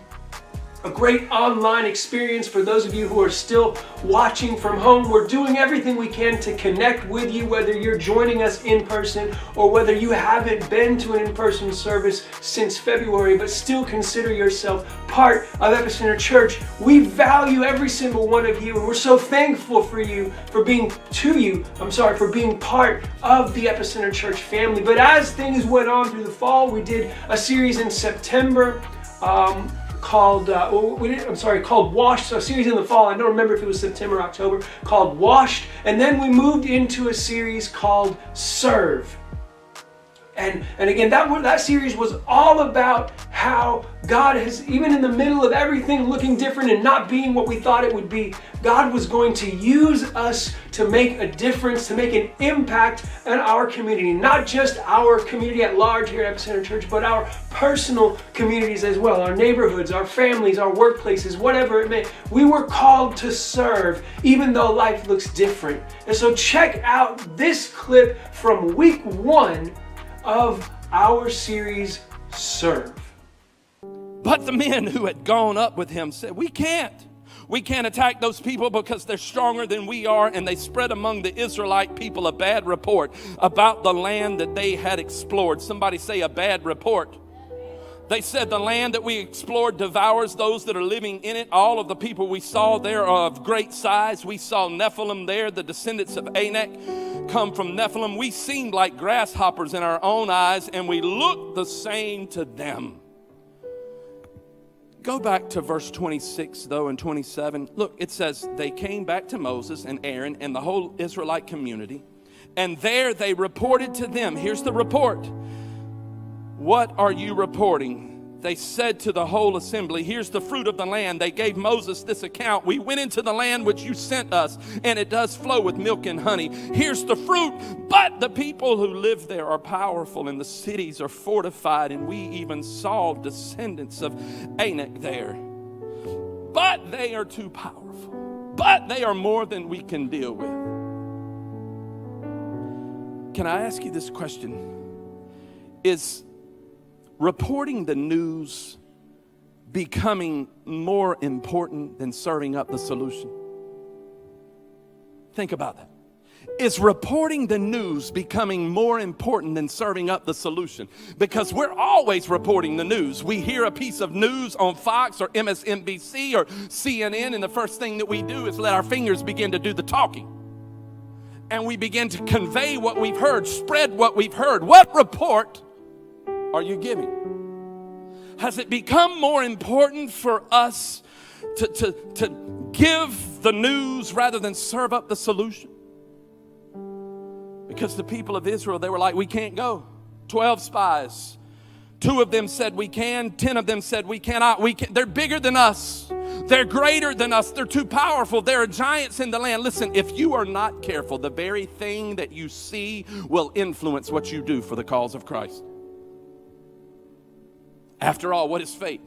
a great online experience for those of you who are still watching from home. We're doing everything we can to connect with you, whether you're joining us in person or whether you haven't been to an in-person service since February, but still consider yourself part of Epicenter Church. We value every single one of you, and we're so thankful for you, for being part of the Epicenter Church family. But as things went on through the fall, we did a series in September called Washed. So a series in the fall, I don't remember if it was September or October, called Washed. And then we moved into a series called Serve. And again, that series was all about how God has, even in the middle of everything looking different and not being what we thought it would be, God was going to use us to make a difference, to make an impact in our community. Not just our community at large here at Epicenter Church, but our personal communities as well, our neighborhoods, our families, our workplaces, whatever it may. We were called to serve, even though life looks different. And so check out this clip from week 1 of our series, Serve. But the men who had gone up with him said, we can't attack those people because they're stronger than we are. And they spread among the Israelite people a bad report about the land that they had explored. Somebody say a bad report. They said the land that we explored devours those that are living in it. All of the people we saw there are of great size. We saw Nephilim there, the descendants of Anak come from Nephilim. We seemed like grasshoppers in our own eyes, and we looked the same to them. Go back to verse 26, though, and 27. Look, it says, they came back to Moses and Aaron and the whole Israelite community, and there they reported to them. Here's the report. What are you reporting? They said to the whole assembly, here's the fruit of the land. They gave Moses this account. We went into the land which you sent us, and it does flow with milk and honey. Here's the fruit, but the people who live there are powerful, and the cities are fortified, and we even saw descendants of Anak there. But they are too powerful. But they are more than we can deal with. Can I ask you this question? Is reporting the news becoming more important than serving up the solution? Think about that. Is reporting the news becoming more important than serving up the solution? Because we're always reporting the news. We hear a piece of news on Fox or MSNBC or CNN, and the first thing that we do is let our fingers begin to do the talking. And we begin to convey what we've heard, spread what we've heard. What report are you giving? Has it become more important for us to give the news rather than serve up the solution? Because the people of Israel, they were like, we can't go. 12 spies. 2 of them said we can. 10 of them said we cannot. They're bigger than us. They're greater than us. They're too powerful. There are giants in the land. Listen, if you are not careful, the very thing that you see will influence what you do for the cause of Christ. After all, what is faith?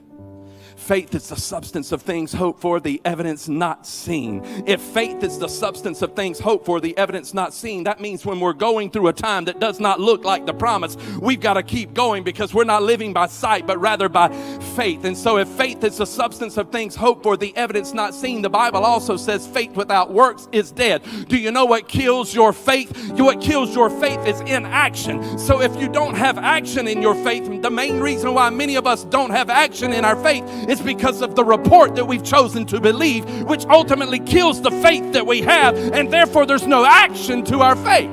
Faith is the substance of things hoped for, the evidence not seen. If faith is the substance of things hoped for, the evidence not seen, that means when we're going through a time that does not look like the promise, we've got to keep going because we're not living by sight, but rather by faith. And so if faith is the substance of things hoped for, the evidence not seen, the Bible also says faith without works is dead. Do you know what kills your faith? What kills your faith is inaction. So if you don't have action in your faith, the main reason why many of us don't have action in our faith is because of the report that we've chosen to believe, which ultimately kills the faith that we have, and therefore there's no action to our faith.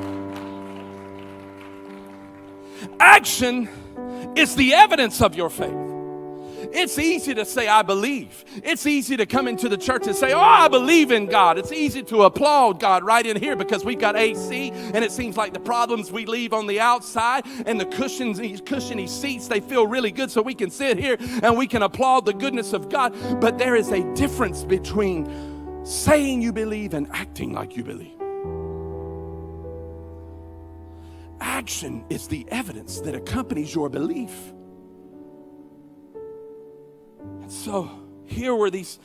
Action is the evidence of your faith. It's easy to say, I believe. It's easy to come into the church and say, oh, I believe in God. It's easy to applaud God right in here because we've got AC, and it seems like the problems we leave on the outside and the cushiony seats, they feel really good, so we can sit here and we can applaud the goodness of God. But there is a difference between saying you believe and acting like you believe. Action is the evidence that accompanies your belief. And so here were these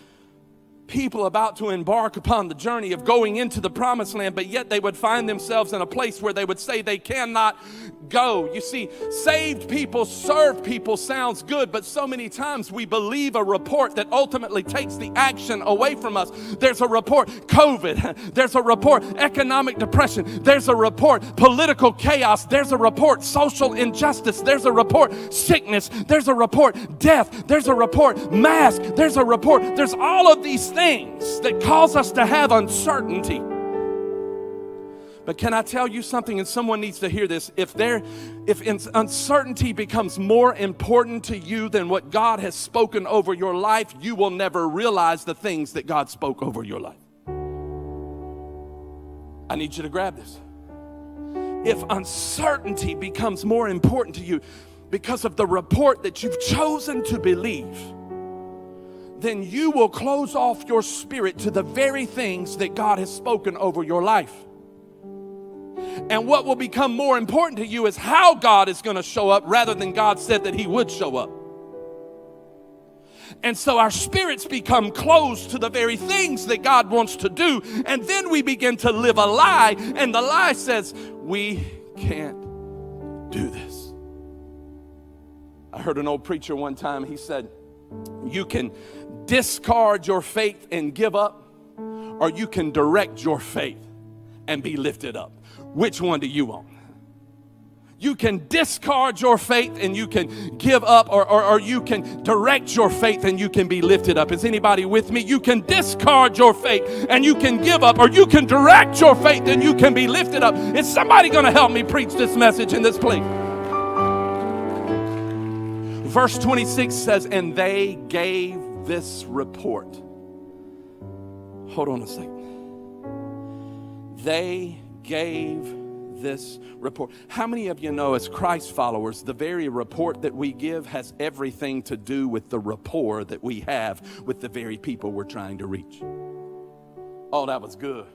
people about to embark upon the journey of going into the promised land, but yet they would find themselves in a place where they would say they cannot go. You see, saved people, served people sounds good, but so many times we believe a report that ultimately takes the action away from us. There's a report, COVID. There's a report, economic depression. There's a report, political chaos. There's a report, social injustice. There's a report, sickness. There's a report, death. There's a report, mask. There's a report. There's all of these things that cause us to have uncertainty. But can I tell you something, and someone needs to hear this? If uncertainty becomes more important to you than what God has spoken over your life, you will never realize the things that God spoke over your life. I need you to grab this. If uncertainty becomes more important to you because of the report that you've chosen to believe, then you will close off your spirit to the very things that God has spoken over your life. And what will become more important to you is how God is going to show up rather than God said that he would show up. And so our spirits become closed to the very things that God wants to do. And then we begin to live a lie. And the lie says, we can't do this. I heard an old preacher one time, he said, you can discard your faith and give up, or you can direct your faith and be lifted up. Which one do you want? You can discard your faith and you can give up, or you can direct your faith and you can be lifted up. Is anybody with me? You can discard your faith and you can give up, or you can direct your faith and you can be lifted up. Is somebody going to help me preach this message in this place? Verse 26 says, and they gave this report. Hold on a second. They gave this report. How many of you know, as Christ followers, the very report that we give has everything to do with the rapport that we have with the very people we're trying to reach? Oh, that was good.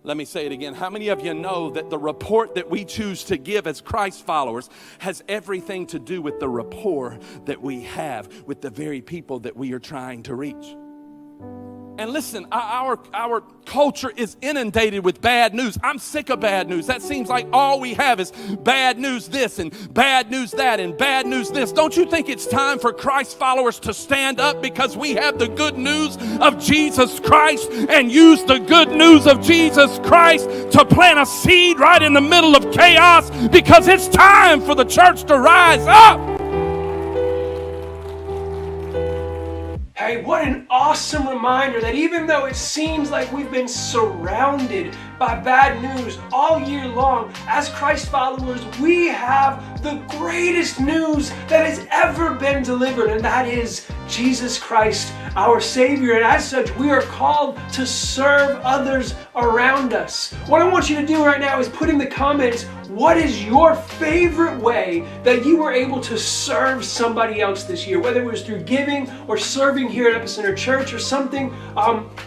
Let me say it again. How many of you know that the report that we choose to give as Christ followers has everything to do with the rapport that we have with the very people that we are trying to reach? And listen, our culture is inundated with bad news. I'm sick of bad news. That seems like all we have is bad news this and bad news that and bad news this. Don't you think it's time for Christ followers to stand up because we have the good news of Jesus Christ, and use the good news of Jesus Christ to plant a seed right in the middle of chaos, because it's time for the church to rise up? Hey, what an awesome reminder that even though it seems like we've been surrounded by bad news all year long, as Christ followers, we have the greatest news that has ever been delivered, and that is Jesus Christ, our Savior. And as such, we are called to serve others around us. What I want you to do right now is put in the comments, what is your favorite way that you were able to serve somebody else this year? Whether it was through giving or serving here at Epicenter Church or something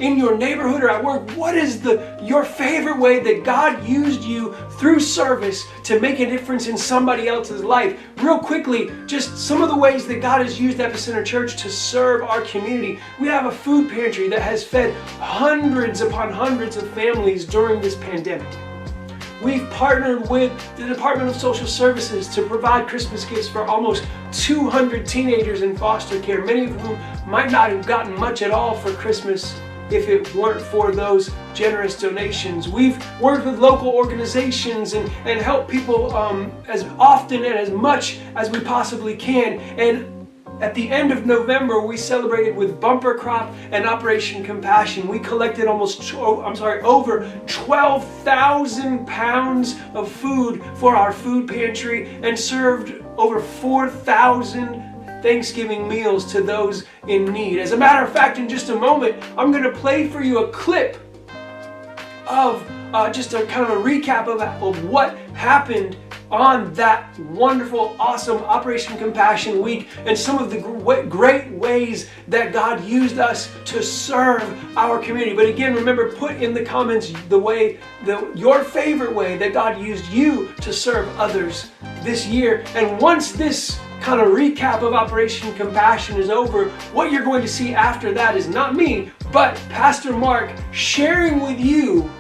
in your neighborhood or at work. What is your favorite way that God used you through service to make a difference in somebody else's life? Real quickly, just some of the ways that God has used Epicenter Church to serve our community. We have a food pantry that has fed hundreds upon hundreds of families during this pandemic. We've partnered with the Department of Social Services to provide Christmas gifts for almost 200 teenagers in foster care, many of whom might not have gotten much at all for Christmas if it weren't for those generous donations. We've worked with local organizations and helped people as often and as much as we possibly can. And at the end of November, we celebrated with Bumper Crop and Operation Compassion. We collected over 12,000 pounds of food for our food pantry and served over 4,000 Thanksgiving meals to those in need. As a matter of fact, in just a moment, I'm going to play for you a clip of just a kind of a recap of what happened on that wonderful, awesome Operation Compassion Week, and some of the great ways that God used us to serve our community. But again, remember, put in the comments your favorite way that God used you to serve others this year. And once this kind of recap of Operation Compassion is over, what you're going to see after that is not me, but Pastor Mark sharing with you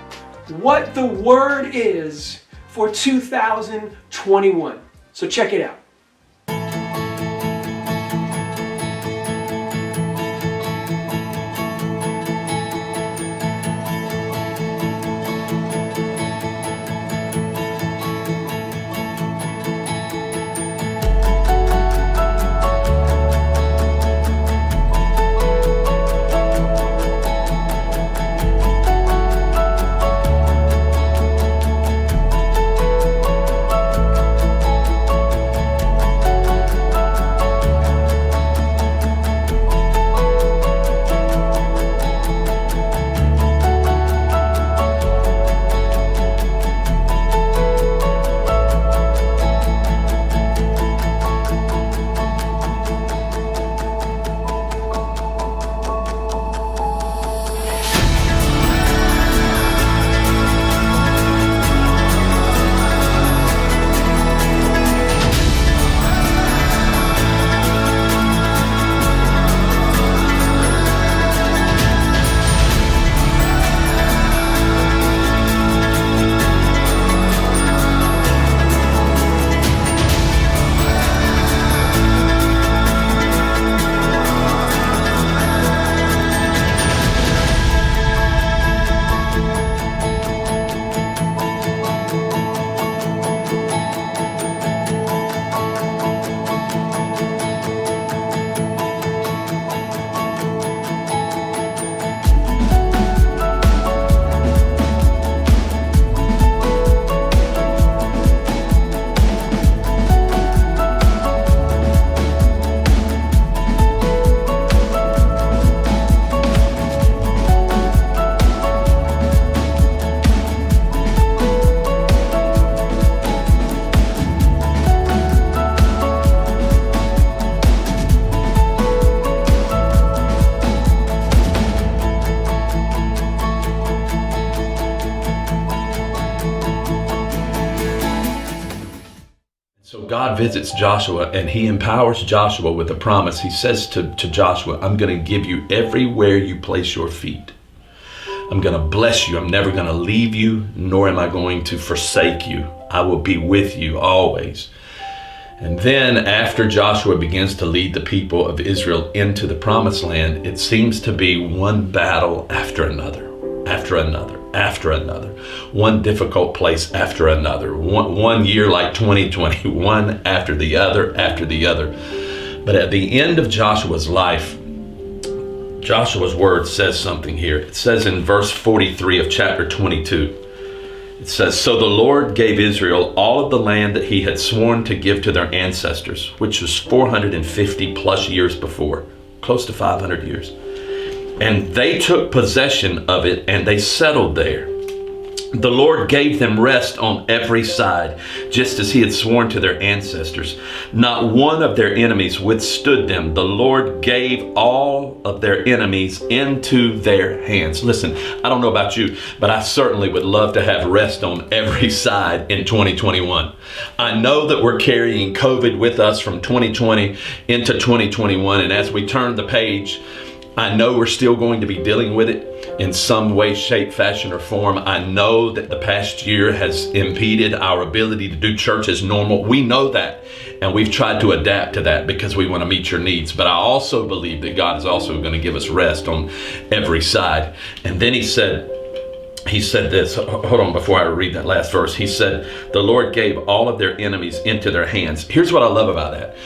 what the word is for 2021. So check it out. So God visits Joshua and he empowers Joshua with a promise. He says to Joshua, I'm going to give you everywhere you place your feet. I'm going to bless you. I'm never going to leave you, nor am I going to forsake you. I will be with you always. And then after Joshua begins to lead the people of Israel into the promised land, it seems to be one battle after another, after another, after another. One difficult place after another. One year like 2020, one after the other, after the other. But at the end of Joshua's life, Joshua's word says something here. It says in verse 43 of chapter 22, it says, so the Lord gave Israel all of the land that he had sworn to give to their ancestors, which was 450 plus years before, close to 500 years. And they took possession of it and they settled there. The Lord gave them rest on every side, just as he had sworn to their ancestors. Not one of their enemies withstood them. The Lord gave all of their enemies into their hands. Listen, I don't know about you, but I certainly would love to have rest on every side in 2021. I know that we're carrying COVID with us from 2020 into 2021. And as we turn the page, I know we're still going to be dealing with it in some way, shape, fashion, or form. I know that the past year has impeded our ability to do church as normal. We know that, and we've tried to adapt to that because we want to meet your needs. But I also believe that God is also going to give us rest on every side. And then he said this, hold on, before I read that last verse. He said, the Lord gave all of their enemies into their hands. Here's what I love about that.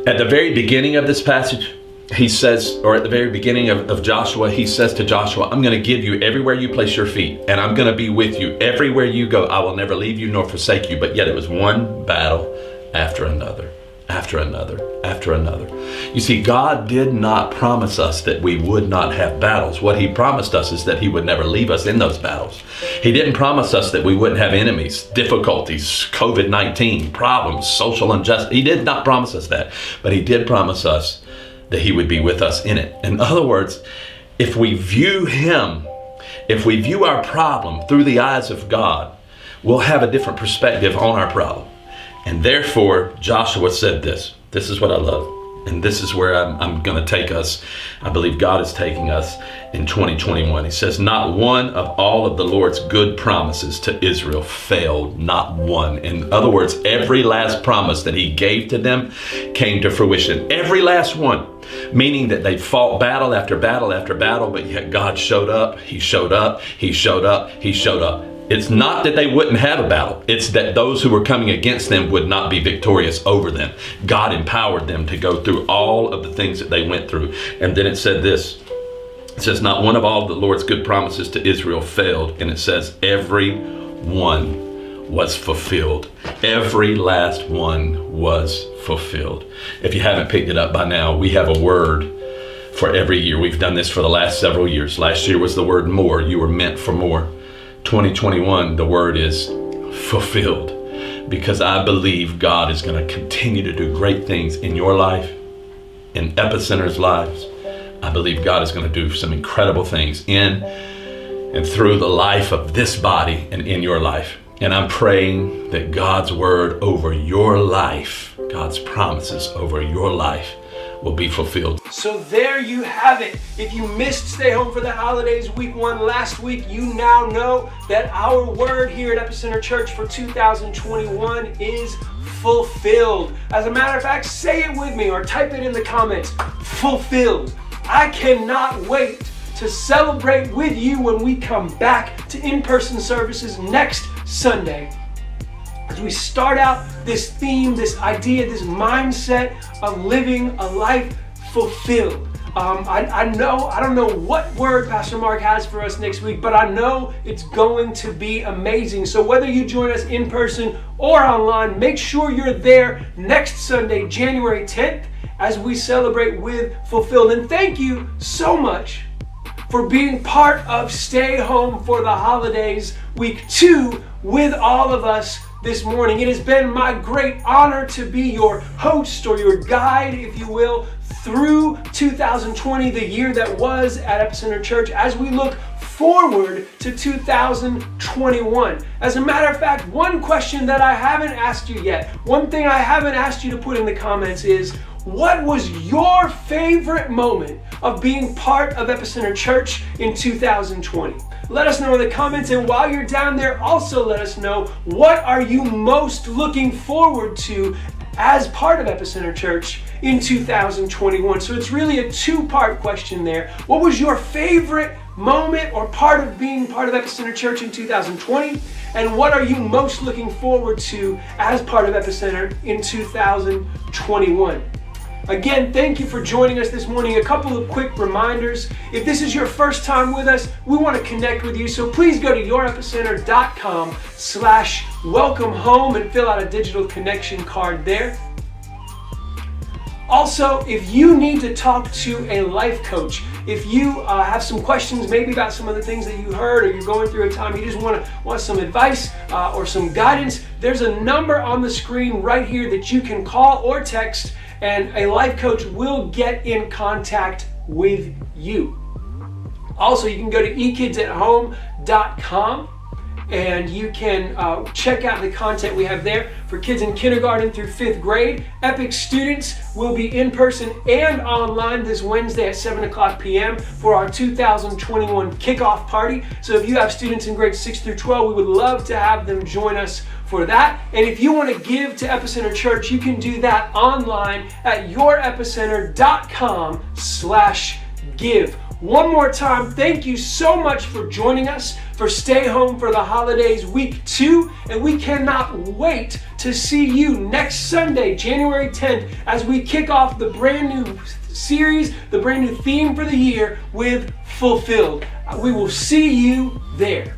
At the very beginning of this passage, he says, or at the very beginning of Joshua, he says to Joshua, I'm going to give you everywhere you place your feet, and I'm going to be with you everywhere you go. I will never leave you nor forsake you. But yet it was one battle after another, after another, after another. You see, God did not promise us that we would not have battles. What he promised us is that he would never leave us in those battles. He didn't promise us that we wouldn't have enemies, difficulties, COVID-19, problems, social injustice. He did not promise us that, but he did promise us that he would be with us in it. In other words, if we view him, if we view our problem through the eyes of God, we'll have a different perspective on our problem. And therefore, Joshua said this. This is what I love. And this is where I'm going to take us. I believe God is taking us in 2021. He says, not one of all of the Lord's good promises to Israel failed, not one. In other words, every last promise that he gave to them came to fruition. Every last one. Meaning that they fought battle after battle after battle, but yet God showed up, he showed up, he showed up, he showed up. It's not that they wouldn't have a battle. It's that those who were coming against them would not be victorious over them. God empowered them to go through all of the things that they went through. And then it said this. It says, not one of all the Lord's good promises to Israel failed. And it says, every one was fulfilled. Every last one was fulfilled. If you haven't picked it up by now, we have a word for every year. We've done this for the last several years. Last year was the word more. You were meant for more. 2021, the word is fulfilled, because I believe God is going to continue to do great things in your life, in Epicenter's lives. I believe God is going to do some incredible things in and through the life of this body and in your life. And I'm praying that God's word over your life, God's promises over your life will be fulfilled. So there you have it. If you missed Stay Home for the Holidays week 1 last week, you now know that our word here at Epicenter Church for 2021 is fulfilled. As a matter of fact, say it with me or type it in the comments. Fulfilled. I cannot wait to celebrate with you when we come back to in-person services next Sunday. As we start out this theme, this idea, this mindset of living a life fulfilled. I don't know what word Pastor Mark has for us next week, but I know it's going to be amazing. So whether you join us in person or online, make sure you're there next Sunday, January 10th, as we celebrate with Fulfilled. And thank you so much for being part of Stay Home for the Holidays week 2 with all of us this morning. It has been my great honor to be your host or your guide, if you will, through 2020, the year that was at Epicenter Church, as we look forward to 2021? As a matter of fact, one question that I haven't asked you yet, one thing I haven't asked you to put in the comments is, what was your favorite moment of being part of Epicenter Church in 2020? Let us know in the comments, and while you're down there, also let us know, what are you most looking forward to as part of Epicenter Church in 2021? So it's really a two-part question there. What was your favorite moment or part of being part of Epicenter Church in 2020? And what are you most looking forward to as part of Epicenter in 2021? Again, thank you for joining us this morning. A couple of quick reminders. If this is your first time with us, we want to connect with you. So please go to yourepicenter.com/welcome home and fill out a digital connection card there. Also, if you need to talk to a life coach, if you have some questions maybe about some of the things that you heard, or you're going through a time you just want some advice or some guidance, there's a number on the screen right here that you can call or text, and a life coach will get in contact with you. Also, you can go to ekidsathome.com and you can check out the content we have there for kids in kindergarten through 5th grade. Epic students will be in person and online this Wednesday at 7 o'clock p.m. for our 2021 kickoff party. So if you have students in grades 6 through 12, we would love to have them join us for that. And if you want to give to Epicenter Church, you can do that online at yourepicenter.com/give. One more time, thank you so much for joining us for Stay Home for the Holidays Week 2, and we cannot wait to see you next Sunday, January 10th, as we kick off the brand new series, the brand new theme for the year with Fulfilled. We will see you there.